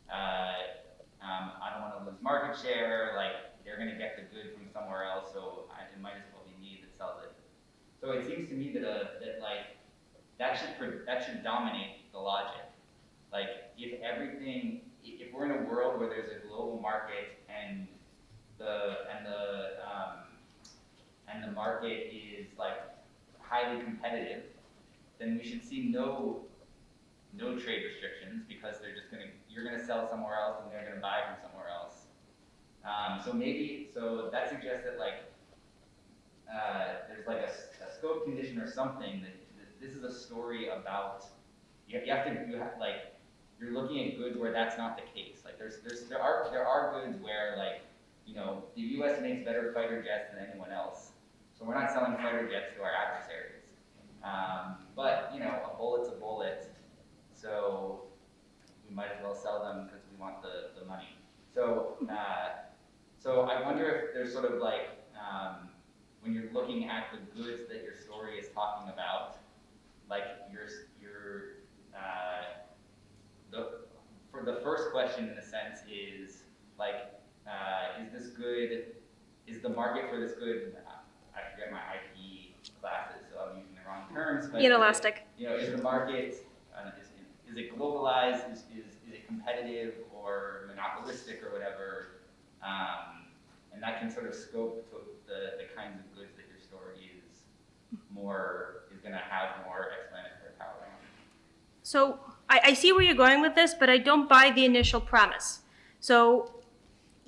I don't want to lose market share. Like they're going to get the good from somewhere else, so it might as well be me that sells it. So it seems to me that that should dominate the logic. Like if we're in a world where there's a global market and the market is like highly competitive, then we should see no trade restrictions because you're gonna sell somewhere else and they're gonna buy from somewhere else. So that suggests that there's like a scope condition or something that this is a story about. You're looking at goods where that's not the case. Like there are goods where the U.S. makes better fighter jets than anyone else, so we're not selling fighter jets to our adversaries. But a bullet's a bullet, so we might as well sell them because we want the money. So I wonder if there's sort of when you're looking at the goods that your story is talking about, for the first question in a sense is this good? Is the market for this good? I forget my IP classes, so I'm using the wrong terms. But Inelastic. Is the market is it globalized? Is it competitive or monopolistic or whatever? And that can sort of scope to the kinds of goods that your story is going to have more explanatory power on. So I see where you're going with this, but I don't buy the initial premise. So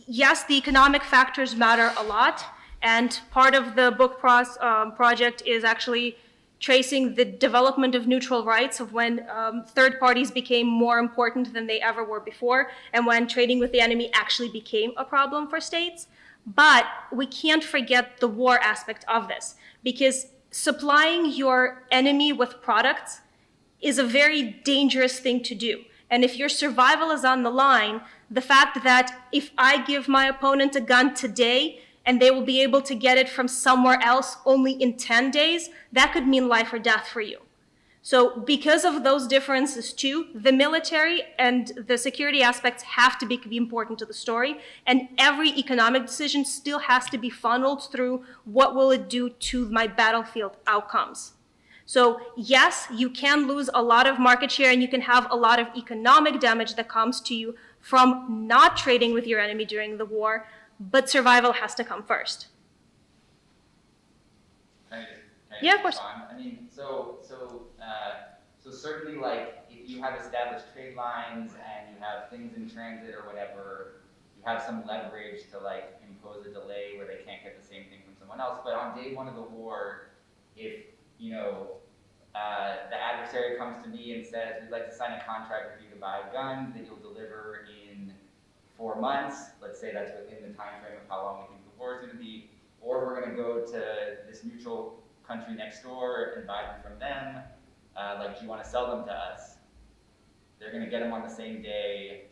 yes, the economic factors matter a lot, and part of the book project is actually tracing the development of neutral rights of when third parties became more important than they ever were before, and when trading with the enemy actually became a problem for states. But we can't forget the war aspect of this, because supplying your enemy with products is a very dangerous thing to do. And if your survival is on the line, the fact that if I give my opponent a gun today and they will be able to get it from somewhere else only in 10 days, that could mean life or death for you. So because of those differences too, the military and the security aspects have to be important to the story, and every economic decision still has to be funneled through what will it do to my battlefield outcomes. So yes, you can lose a lot of market share and you can have a lot of economic damage that comes to you from not trading with your enemy during the war, but survival has to come first. Can I Yeah, of course. respond? I mean, so certainly, if you have established trade lines and you have things in transit or whatever, you have some leverage to impose a delay where they can't get the same thing from someone else. But on day one of the war, if the adversary comes to me and says, we'd like to sign a contract with you to buy guns that you'll deliver in 4 months. Let's say that's within the time frame of how long we think the war is going to be. Or we're going to go to this neutral country next door and buy them from them. Do you want to sell them to us? They're going to get them on the same day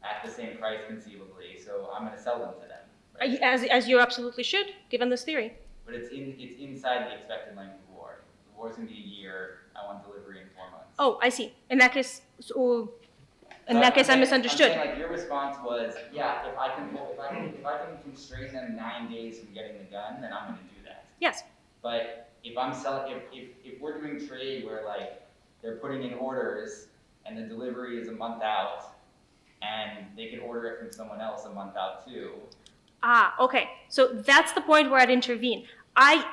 at the same price conceivably. So I'm going to sell them to them. Right? As you absolutely should, given this theory. But it's inside the expected length of war. The war's going to be a year. I want delivery in 4 months. Oh, I see. In that case, I misunderstood. I'm saying, your response was, yeah, if I can constrain them 9 days from getting the gun, then I'm going to do that. Yes. But if we're doing trade where they're putting in orders and the delivery is a month out, and they can order it from someone else a month out too. Okay. So that's the point where I'd intervene.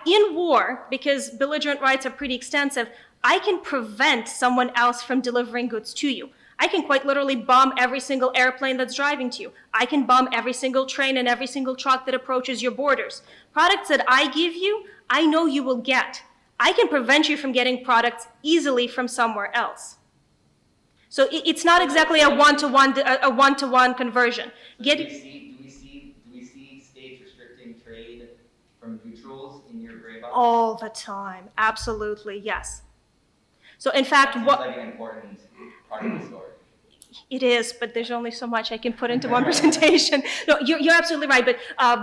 In war, because belligerent rights are pretty extensive, I can prevent someone else from delivering goods to you. I can quite literally bomb every single airplane that's driving to you. I can bomb every single train and every single truck that approaches your borders. Products that I give you, I know you will get. I can prevent you from getting products easily from somewhere else. So it's not exactly a one-to-one conversion. So do we see states restricting trade from neutrals in your gray box? All the time, absolutely, yes. So in fact, that seems like an important part of the story. It is, but there's only so much I can put into one presentation. No, you're absolutely right. But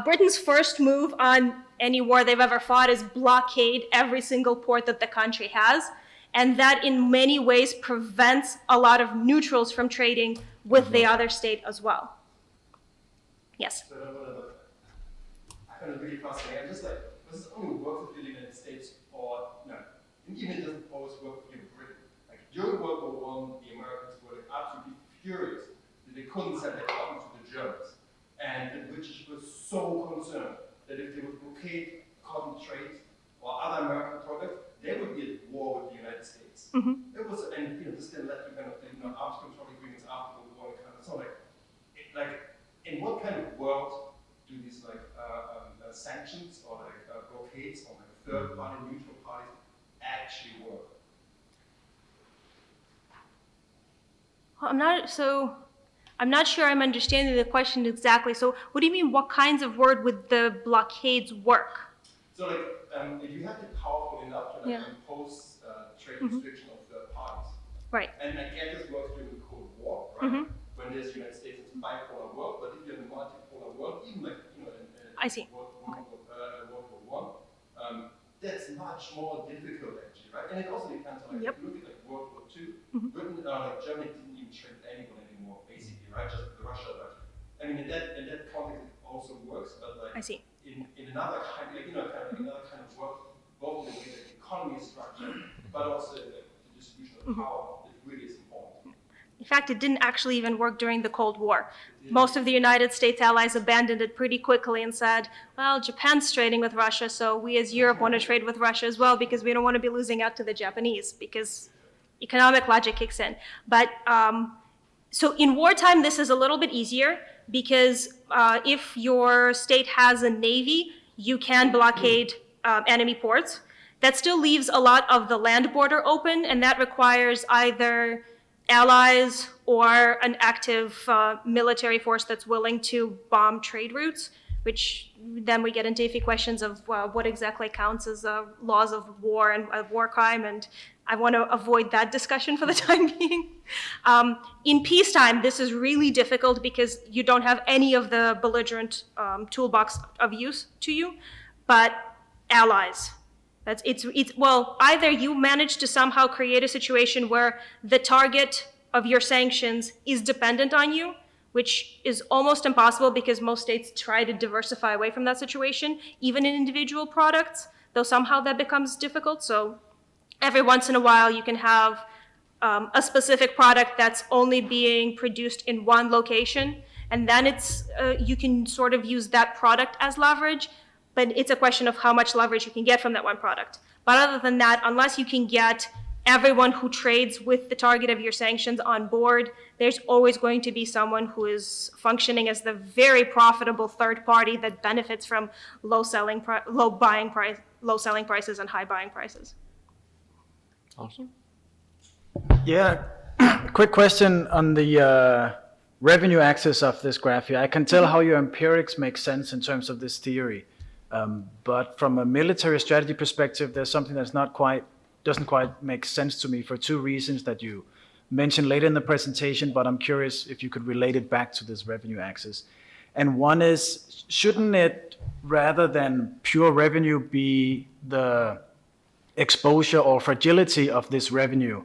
Britain's first move on any war they've ever fought is blockade every single port that the country has. And that in many ways prevents a lot of neutrals from trading with the other state as well. Yes? So I find it really fascinating. I'm just like, does this only work for the United States or no? And even it doesn't always work for Britain. Like during World War I, the Americans were like, absolutely furious that they couldn't send their cotton to the Germans. And the British were so concerned that if they would blockade cotton trade or other American products, they would be at war with the United States. It was, and this then led to kind of arms control agreements after the war. Kind of, so in what kind of world do these sanctions or blockades or third-party neutral parties actually work? I'm not sure I'm understanding the question exactly. So what do you mean, what kinds of word would the blockades work? So if you have it powerful enough to impose trade restriction of third parties. Right. And I get this works during the Cold War, right? When there's United States, it's a bipolar world, but if you're in a multipolar world, even I see. World War I, that's much more difficult actually, right? And it also depends on if you look at World War II, Britain, Germany didn't even trade with anyone anymore, basically, right? Just Russia. I mean, in that context, it also works, but I see. In another kind, another kind of work, both in the way that the economy is structured, but also the distribution of power, it really is important. In fact, it didn't actually even work during the Cold War. Most of the United States allies abandoned it pretty quickly and said, well, Japan's trading with Russia, so we as Europe want to trade with Russia as well because we don't want to be losing out to the Japanese because economic logic kicks in. But so in wartime, this is a little bit easier because if your state has a navy, you can blockade enemy ports. That still leaves a lot of the land border open, and that requires either allies or an active military force that's willing to bomb trade routes, which then we get into iffy questions of what exactly counts as laws of war and war crime, and I want to avoid that discussion for the time being. In peacetime, this is really difficult because you don't have any of the belligerent toolbox of use to you, but allies. Well, either you manage to somehow create a situation where the target of your sanctions is dependent on you, which is almost impossible because most states try to diversify away from that situation, even in individual products, though somehow that becomes difficult. So every once in a while, you can have a specific product that's only being produced in one location, and then you can sort of use that product as leverage, but it's a question of how much leverage you can get from that one product. But other than that, unless you can get everyone who trades with the target of your sanctions on board, there's always going to be someone who is functioning as the very profitable third party that benefits from low selling prices and high buying prices. Awesome. Yeah, quick question on the revenue axis of this graph here. I can tell how your empirics make sense in terms of this theory. But from a military strategy perspective, there's something that's doesn't quite make sense to me for two reasons that you mentioned later in the presentation, but I'm curious if you could relate it back to this revenue axis. And one is, shouldn't it, rather than pure revenue, be the exposure or fragility of this revenue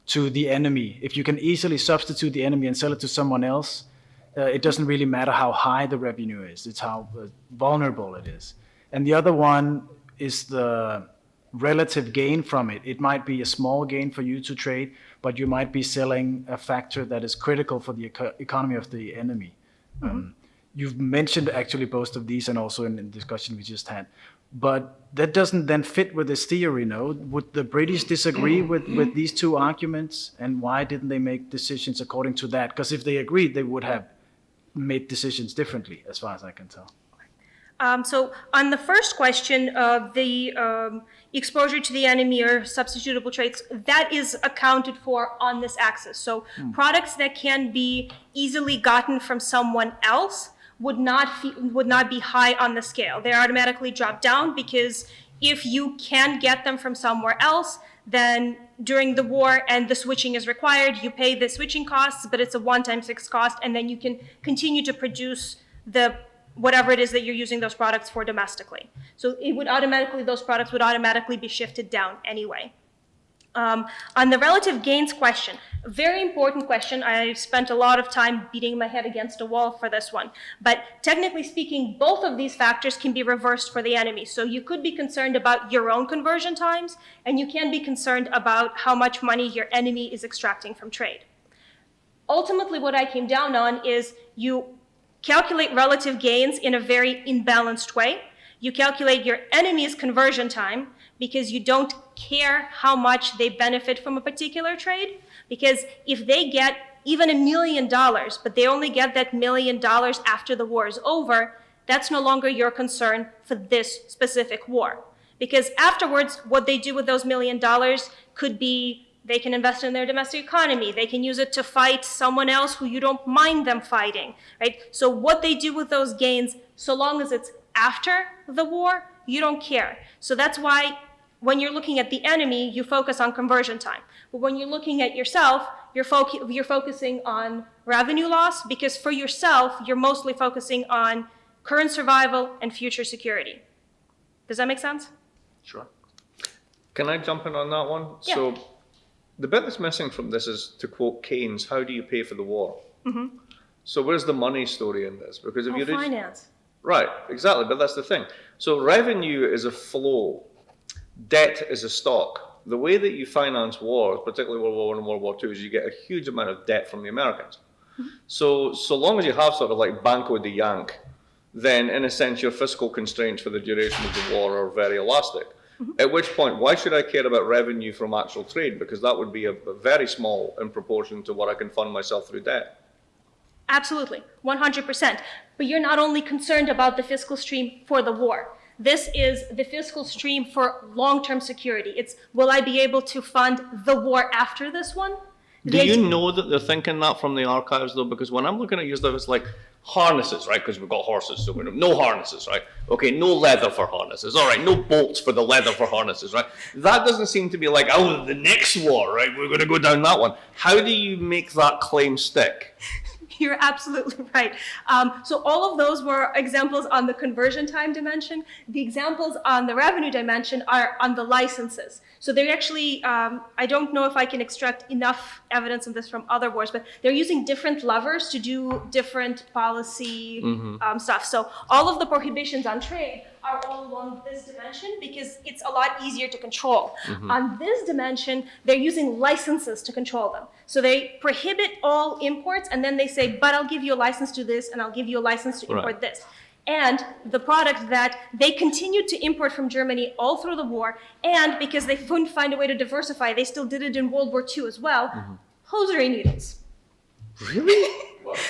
to the enemy? If you can easily substitute the enemy and sell it to someone else, it doesn't really matter how high the revenue is, it's how vulnerable it is. And the other one is the relative gain from it. It might be a small gain for you to trade, but you might be selling a factor that is critical for the economy of the enemy. You've mentioned actually both of these and also in the discussion we just had. But that doesn't then fit with this theory, no? Would the British disagree with these two arguments? And why didn't they make decisions according to that? Because if they agreed, they would have made decisions differently, as far as I can tell. So on the first question, the exposure to the enemy or substitutable traits, that is accounted for on this axis. So products that can be easily gotten from someone else would not be high on the scale. They automatically drop down because if you can get them from somewhere else, then during the war and the switching is required, you pay the switching costs, but it's a one-time fixed cost, and then you can continue to produce the whatever it is that you're using those products for domestically. So those products would automatically be shifted down anyway. On the relative gains question, a very important question. I spent a lot of time beating my head against a wall for this one. But technically speaking, both of these factors can be reversed for the enemy. So you could be concerned about your own conversion times, and you can be concerned about how much money your enemy is extracting from trade. Ultimately, what I came down on is you calculate relative gains in a very imbalanced way. You calculate your enemy's conversion time, because you don't care how much they benefit from a particular trade. Because if they get even $1 million, but they only get that $1 million after the war is over, that's no longer your concern for this specific war. Because afterwards, what they do with those $1 million could be they can invest in their domestic economy. They can use it to fight someone else who you don't mind them fighting, right? So what they do with those gains, so long as it's after the war, you don't care. So that's why when you're looking at the enemy, you focus on conversion time. But when you're looking at yourself, you're focusing on revenue loss, because for yourself, you're mostly focusing on current survival and future security. Does that make sense? Sure. Can I jump in on that one? Yeah. So the bit that's missing from this is, to quote Keynes, how do you pay for the war? Mm-hmm. So where's the money story in this? Because if you finance. Right, exactly, but that's the thing. So revenue is a flow. Debt is a stock. The way that you finance wars, particularly World War I and World War II, is you get a huge amount of debt from the Americans. So long as you have sort of like Banco de Yank, then in a sense your fiscal constraints for the duration of the war are very elastic. At which point, why should I care about revenue from actual trade? Because that would be a very small in proportion to what I can fund myself through debt. Absolutely, 100%. But you're not only concerned about the fiscal stream for the war. This is the fiscal stream for long-term security. It's, will I be able to fund the war after this one? Do you know that they're thinking that from the archives, though? Because when I'm looking at your stuff, it's like harnesses, right? Because we've got horses, so we know no harnesses, right? Okay, no leather for harnesses. All right, no bolts for the leather for harnesses, right? That doesn't seem to be like, oh, the next war, right? We're going to go down that one. How do you make that claim stick? You're absolutely right. So all of those were examples on the conversion time dimension. The examples on the revenue dimension are on the licenses. So they're actually, I don't know if I can extract enough evidence of this from other wars, but they're using different levers to do different policy stuff. So all of the prohibitions on trade are all along this dimension because it's a lot easier to control. On this dimension, they're using licenses to control them. So they prohibit all imports, and then they say, but I'll give you a license to this, and I'll give you a license to import this. And the product that they continued to import from Germany all through the war, and because they couldn't find a way to diversify, they still did it in World War II as well, hosiery needles. Really?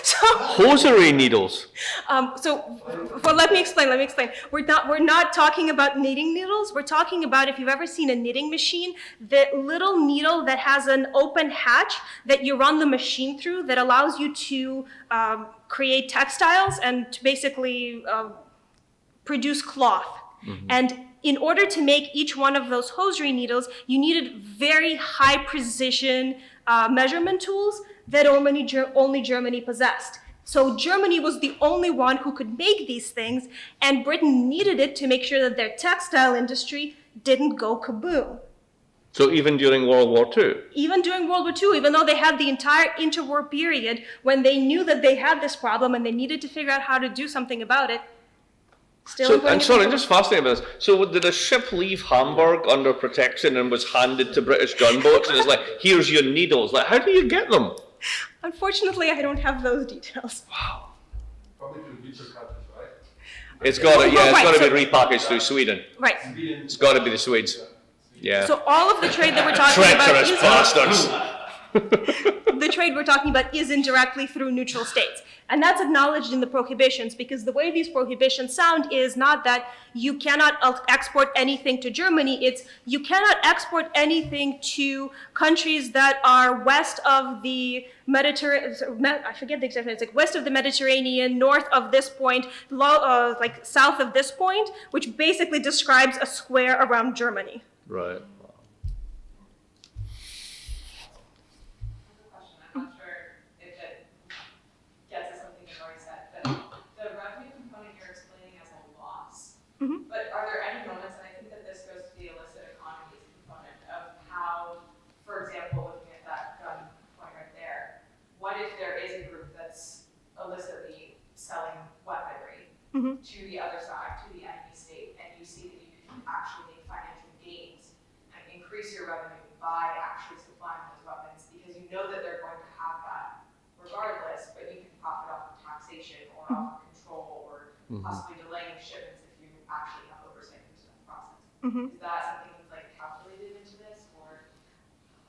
So, Hosiery needles? Let me explain. We're not talking about knitting needles. We're talking about, if you've ever seen a knitting machine, the little needle that has an open hatch that you run the machine through that allows you to create textiles and to basically produce cloth. And in order to make each one of those hosiery needles, you needed very high precision measurement tools that only Germany possessed. So Germany was the only one who could make these things, and Britain needed it to make sure that their textile industry didn't go kaboom. So even during World War II? Even during World War II, even though they had the entire interwar period when they knew that they had this problem and they needed to figure out how to do something about it, I'm just fascinated by this. So did a ship leave Hamburg under protection and was handed to British gunboats and it's like, here's your needles? Like, how do you get them? Unfortunately, I don't have those details. Wow. Probably to neutral countries, right? It's got to be repackaged through Sweden. Right. It's got to be the Swedes. Yeah. So all of the trade that we're talking Treacherous bastards. The trade we're talking about is indirectly through neutral states. And that's acknowledged in the prohibitions, because the way these prohibitions sound is not that you cannot export anything to Germany, it's you cannot export anything to countries that are west of the Mediterranean, I forget the exact name, it's like west of the Mediterranean, north of this point, like south of this point, which basically describes a square around Germany. Right. I'm not sure if it gets at something you've already said, but the revenue component you're other side, to the enemy state, and you see that you can actually make financial gains and increase your revenue by actually supplying those weapons, because you know that they're going to have that regardless, but you can profit off of taxation or off of control or possibly delaying shipments if you actually have oversight into that process. Is that something you've like calculated into this, or?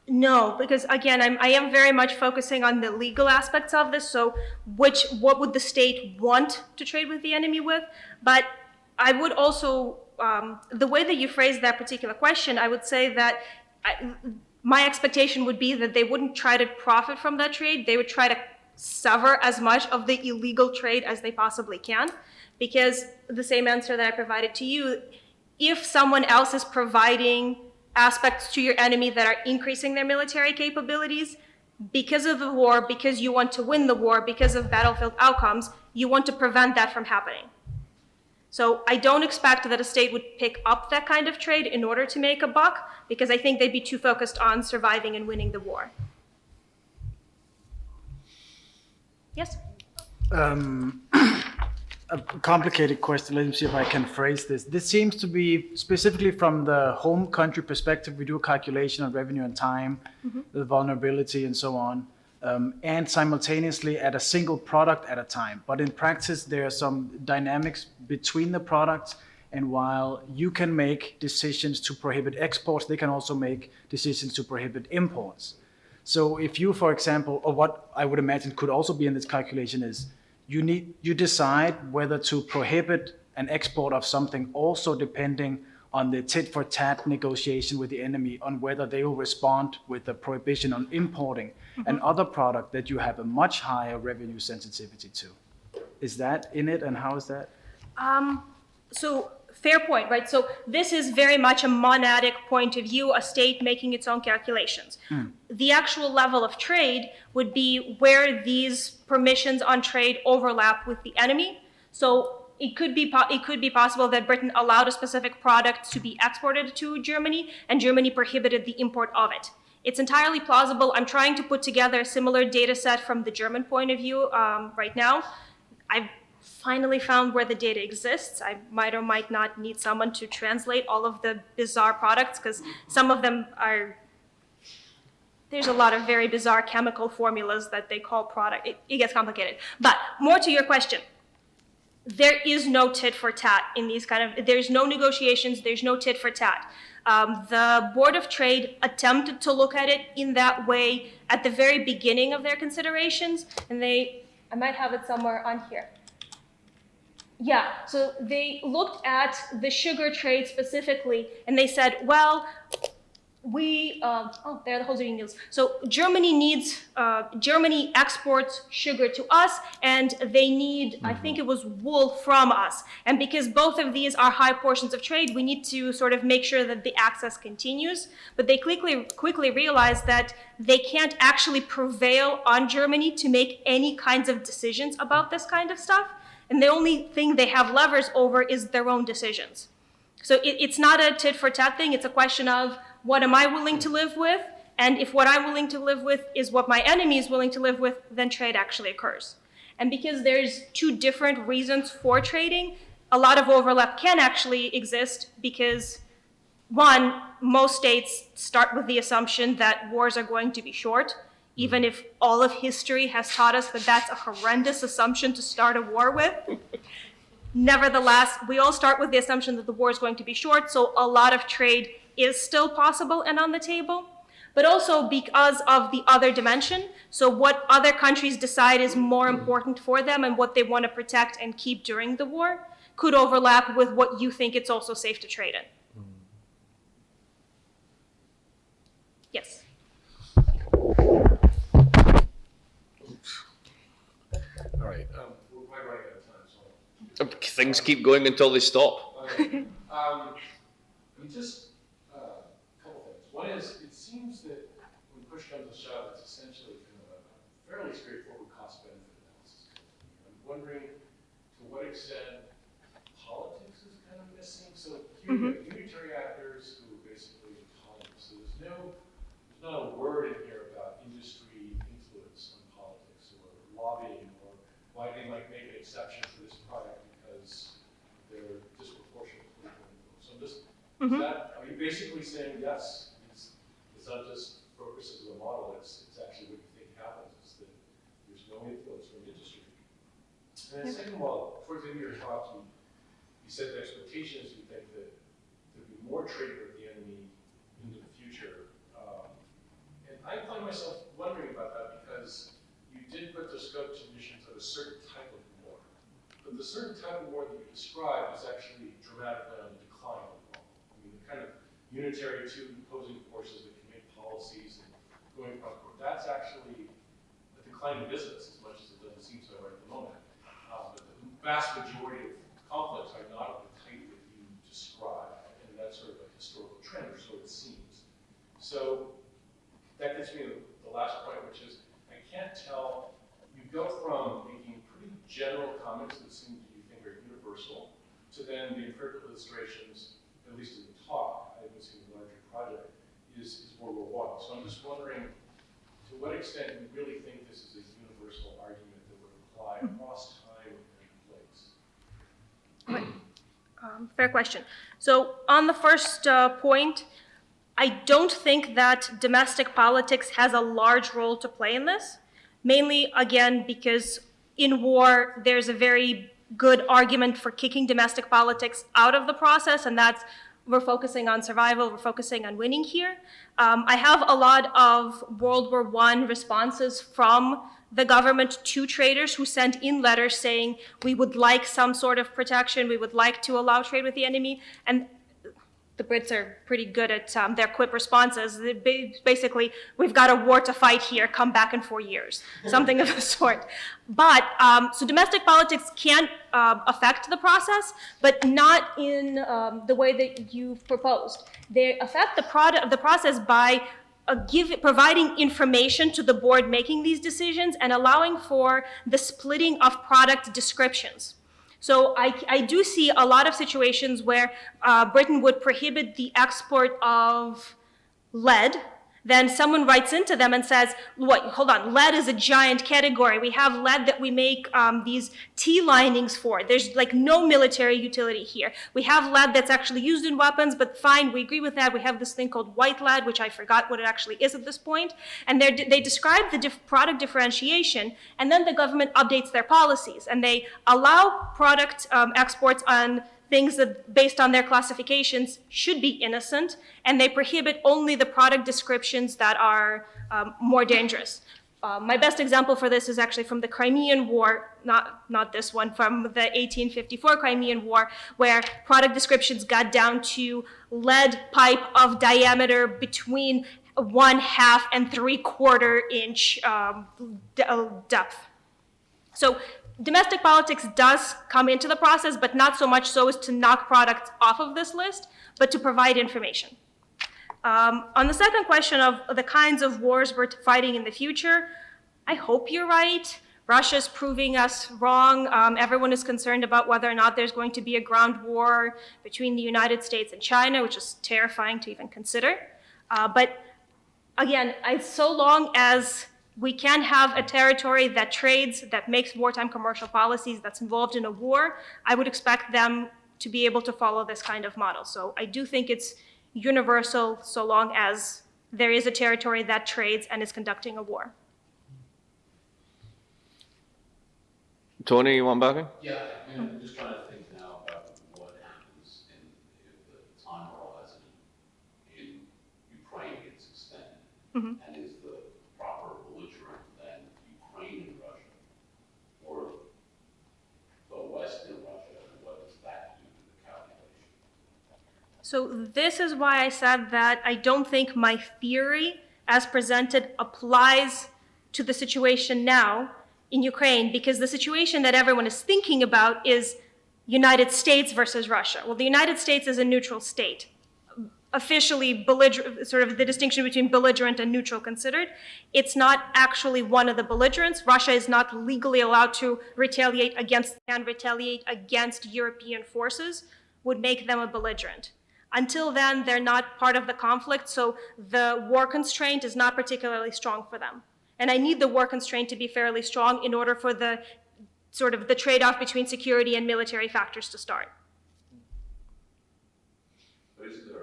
No, because again, I am very much focusing on the legal aspects of this. So what would the state want to trade with the enemy with? But I would also, the way that you phrased that particular question, I would say that my expectation would be that they wouldn't try to profit from that trade. They would try to sever as much of the illegal trade as they possibly can. Because the same answer that I provided to you, if someone else is providing aspects to your enemy that are increasing their military capabilities, because of the war, because you want to win the war, because of battlefield outcomes, you want to prevent that from happening. So I don't expect that a state would pick up that kind of trade in order to make a buck, because I think they'd be too focused on surviving and winning the war. Yes? A complicated question. Let me see if I can phrase this. This seems to be specifically from the home country perspective. We do a calculation on revenue and time, the vulnerability and so on, and simultaneously at a single product at a time. But in practice, there are some dynamics between the products. And while you can make decisions to prohibit exports, they can also make decisions to prohibit imports. So if you, for example, or what I would imagine could also be in this calculation is, you decide whether to prohibit an export of something, also depending on the tit for tat negotiation with the enemy on whether they will respond with a prohibition on importing another product that you have a much higher revenue sensitivity to. Is that in it, and how is that? So fair point, right? So this is very much a monadic point of view, a state making its own calculations. The actual level of trade would be where these permissions on trade overlap with the enemy. So it could be possible that Britain allowed a specific product to be exported to Germany, and Germany prohibited the import of it. It's entirely plausible. I'm trying to put together a similar data set from the German point of view right now. I've finally found where the data exists. I might or might not need someone to translate all of the bizarre products, because some of them are, there's a lot of very bizarre chemical formulas that they call product. It gets complicated. But more to your question, there is no tit for tat in these there's no negotiations, there's no tit for tat. The Board of Trade attempted to look at it in that way at the very beginning of their considerations, and I might have it somewhere on here. Yeah, so they looked at the sugar trade specifically, and they said, well, there are the whole deals. So Germany exports sugar to us, and they need, I think it was wool from us. And because both of these are high portions of trade, we need to sort of make sure that the access continues. But they quickly realized that they can't actually prevail on Germany to make any kinds of decisions about this kind of stuff. And the only thing they have levers over is their own decisions. So it's not a tit for tat thing. It's a question of, what am I willing to live with? And if what I'm willing to live with is what my enemy is willing to live with, then trade actually occurs. And because there's two different reasons for trading, a lot of overlap can actually exist because, one, most states start with the assumption that wars are going to be short, even if all of history has taught us that that's a horrendous assumption to start a war with. Nevertheless, we all start with the assumption that the war is going to be short, so a lot of trade is still possible and on the table, but also because of the other dimension. So what other countries decide is more important for them and what they want to protect and keep during the war could overlap with what you think it's also safe to trade in. Yes. All right. We're quite running out of time, so. Things keep going until they stop. Okay. Just a couple things. One is, it seems that when push comes to shove, it's essentially kind of a fairly straightforward cost-benefit analysis. I'm wondering to what extent politics is kind of missing. So here you have unitary actors who are basically autonomous. So there's not a word in here about industry influence on politics or lobbying or why they might make an exception for this product because Are you basically saying yes? It's not just focuses of the model, it's actually what you think happens, is that there's no influence from industry. And then second of all, towards the end of your talk, you said the expectation is you think that there'd be more trade with the enemy into the future. And I find myself wondering about that because you did put the scope to missions of a certain type of war. But the certain type of war that you described is actually dramatically on the decline of war. I mean, the kind of unitary two opposing forces that can make policies and going across the board, that's actually a declining business as much as it doesn't seem so right at the moment. But the vast majority of conflicts are not of the type that you describe, and that's sort of a historical trend, or so it seems. So that gets me to the last point, which is I can't tell, you go from making pretty general comments that seem to you think are universal, to then the empirical illustrations, at least in the talk, I haven't seen the larger project, is World War I. So I'm just wondering, to what extent you really think this is a universal argument that would apply across time and place? Fair question. So on the first point, I don't think that domestic politics has a large role to play in this, mainly, again, because in war, there's a very good argument for kicking domestic politics out of the process, and that's we're focusing on survival, we're focusing on winning here. I have a lot of World War I responses from the government to traders who sent in letters saying, we would like some sort of protection, we would like to allow trade with the enemy, and the Brits are pretty good at their quick responses. Basically, we've got a war to fight here, come back in 4 years, something of the sort. But, so domestic politics can affect the process, but not in the way that you've proposed. They affect the process by providing information to the board making these decisions and allowing for the splitting of product descriptions. So I do see a lot of situations where Britain would prohibit the export of lead. Then someone writes into them and says, "What? Hold on, lead is a giant category. We have lead that we make these tea linings for. There's like no military utility here. We have lead that's actually used in weapons, but fine, we agree with that. We have this thing called white lead, which I forgot what it actually is at this point. And they describe the product differentiation, and then the government updates their policies, and they allow product exports on things that, based on their classifications, should be innocent, and they prohibit only the product descriptions that are more dangerous. My best example for this is actually from the Crimean War, not this one, from the 1854 Crimean War, where product descriptions got down to lead pipe of diameter between 1/2 and 3/4 inch depth. So domestic politics does come into the process, but not so much so as to knock products off of this list, but to provide information. On the second question of the kinds of wars we're fighting in the future, I hope you're right. Russia's proving us wrong. Everyone is concerned about whether or not there's going to be a ground war between the United States and China, which is terrifying to even consider. But again, so long as we can have a territory that trades, that makes wartime commercial policies, that's involved in a war, I would expect them to be able to follow this kind of model. So I do think it's universal so long as there is a territory that trades and is conducting a war. Tony, you want back in? Yeah, I mean, I'm just trying to think now about what happens if the time horizon in Ukraine gets extended, and is the proper belligerent then Ukraine and Russia, or the West and Russia, and what does that do to the calculation? So this is why I said that I don't think my theory as presented applies to the situation now in Ukraine, because the situation that everyone is thinking about is United States versus Russia. Well, the United States is a neutral state. Officially, sort of the distinction between belligerent and neutral considered. It's not actually one of the belligerents. Russia is not legally allowed to retaliate against European forces, would make them a belligerent. Until then, they're not part of the conflict, so the war constraint is not particularly strong for them. And I need the war constraint to be fairly strong in order for the sort of the trade-off between security and military factors to start. But isn't there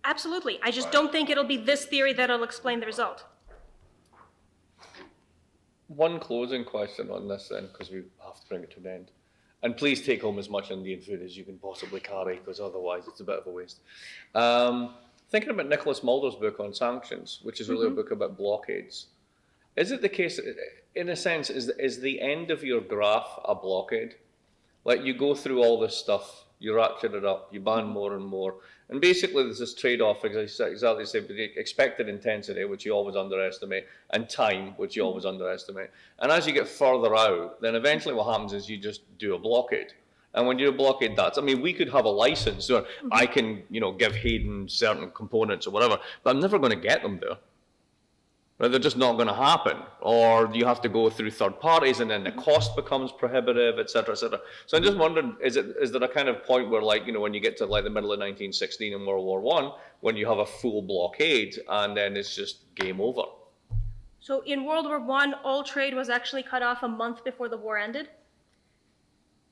Absolutely. I just don't think it'll be this theory that'll explain the result. One closing question on this then, because we have to bring it to an end. And please take home as much Indian food as you can possibly carry, because otherwise it's a bit of a waste. Thinking about Nicholas Mulder's book on sanctions, which is really a book about blockades. Is it the case, in a sense, is the end of your graph a blockade? Like you go through all this stuff, you ratchet it up, you ban more and more, and basically there's this trade-off, exactly the same, expected intensity, which you always underestimate, and time, which you always underestimate. And as you get further out, then eventually what happens is you just do a blockade. And when you do a blockade, we could have a license, or I can, give Hayden certain components or whatever, but I'm never going to get them there. Right, they're just not going to happen, or you have to go through third parties, and then the cost becomes prohibitive, et cetera, et cetera. So I'm just wondering, is there a kind of point where, when you get to the middle of 1916 in World War I, when you have a full blockade, and then it's just game over? So in World War I, all trade was actually cut off a month before the war ended.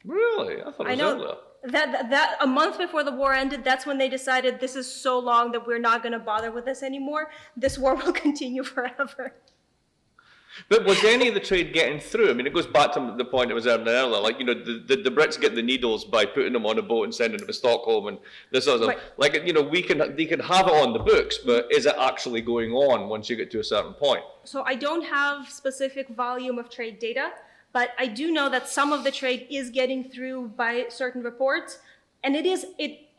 Really? I thought it was earlier. That a month before the war ended, that's when they decided this is so long that we're not going to bother with this anymore. This war will continue forever. But was any of the trade getting through? It goes back to the point that was earlier. The Brits get the needles by putting them on a boat and sending them to Stockholm and this sort of stuff. Right. They can have it on the books, but is it actually going on once you get to a certain point? So I don't have specific volume of trade data, but I do know that some of the trade is getting through by certain reports, and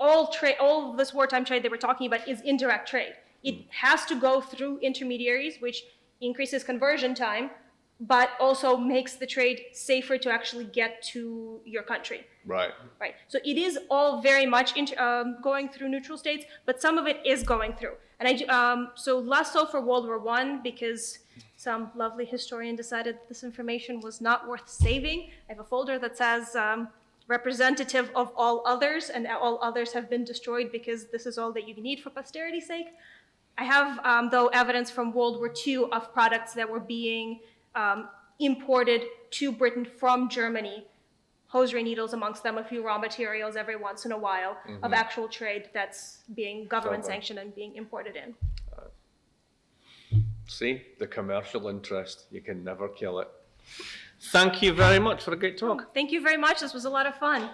all this wartime trade that we're talking about is indirect trade. It has to go through intermediaries, which increases conversion time, but also makes the trade safer to actually get to your country. Right. Right. So it is all very much going through neutral states, but some of it is going through. And so less so for World War I, because some lovely historian decided this information was not worth saving. I have a folder that says representative of all others, and all others have been destroyed because this is all that you need for posterity's sake. I have, though, evidence from World War II of products that were being imported to Britain from Germany, hosiery needles amongst them, a few raw materials every once in a while, of actual trade that's being government sanctioned and being imported in. See, the commercial interest, you can never kill it. Thank you very much for a great talk. Thank you very much. This was a lot of fun.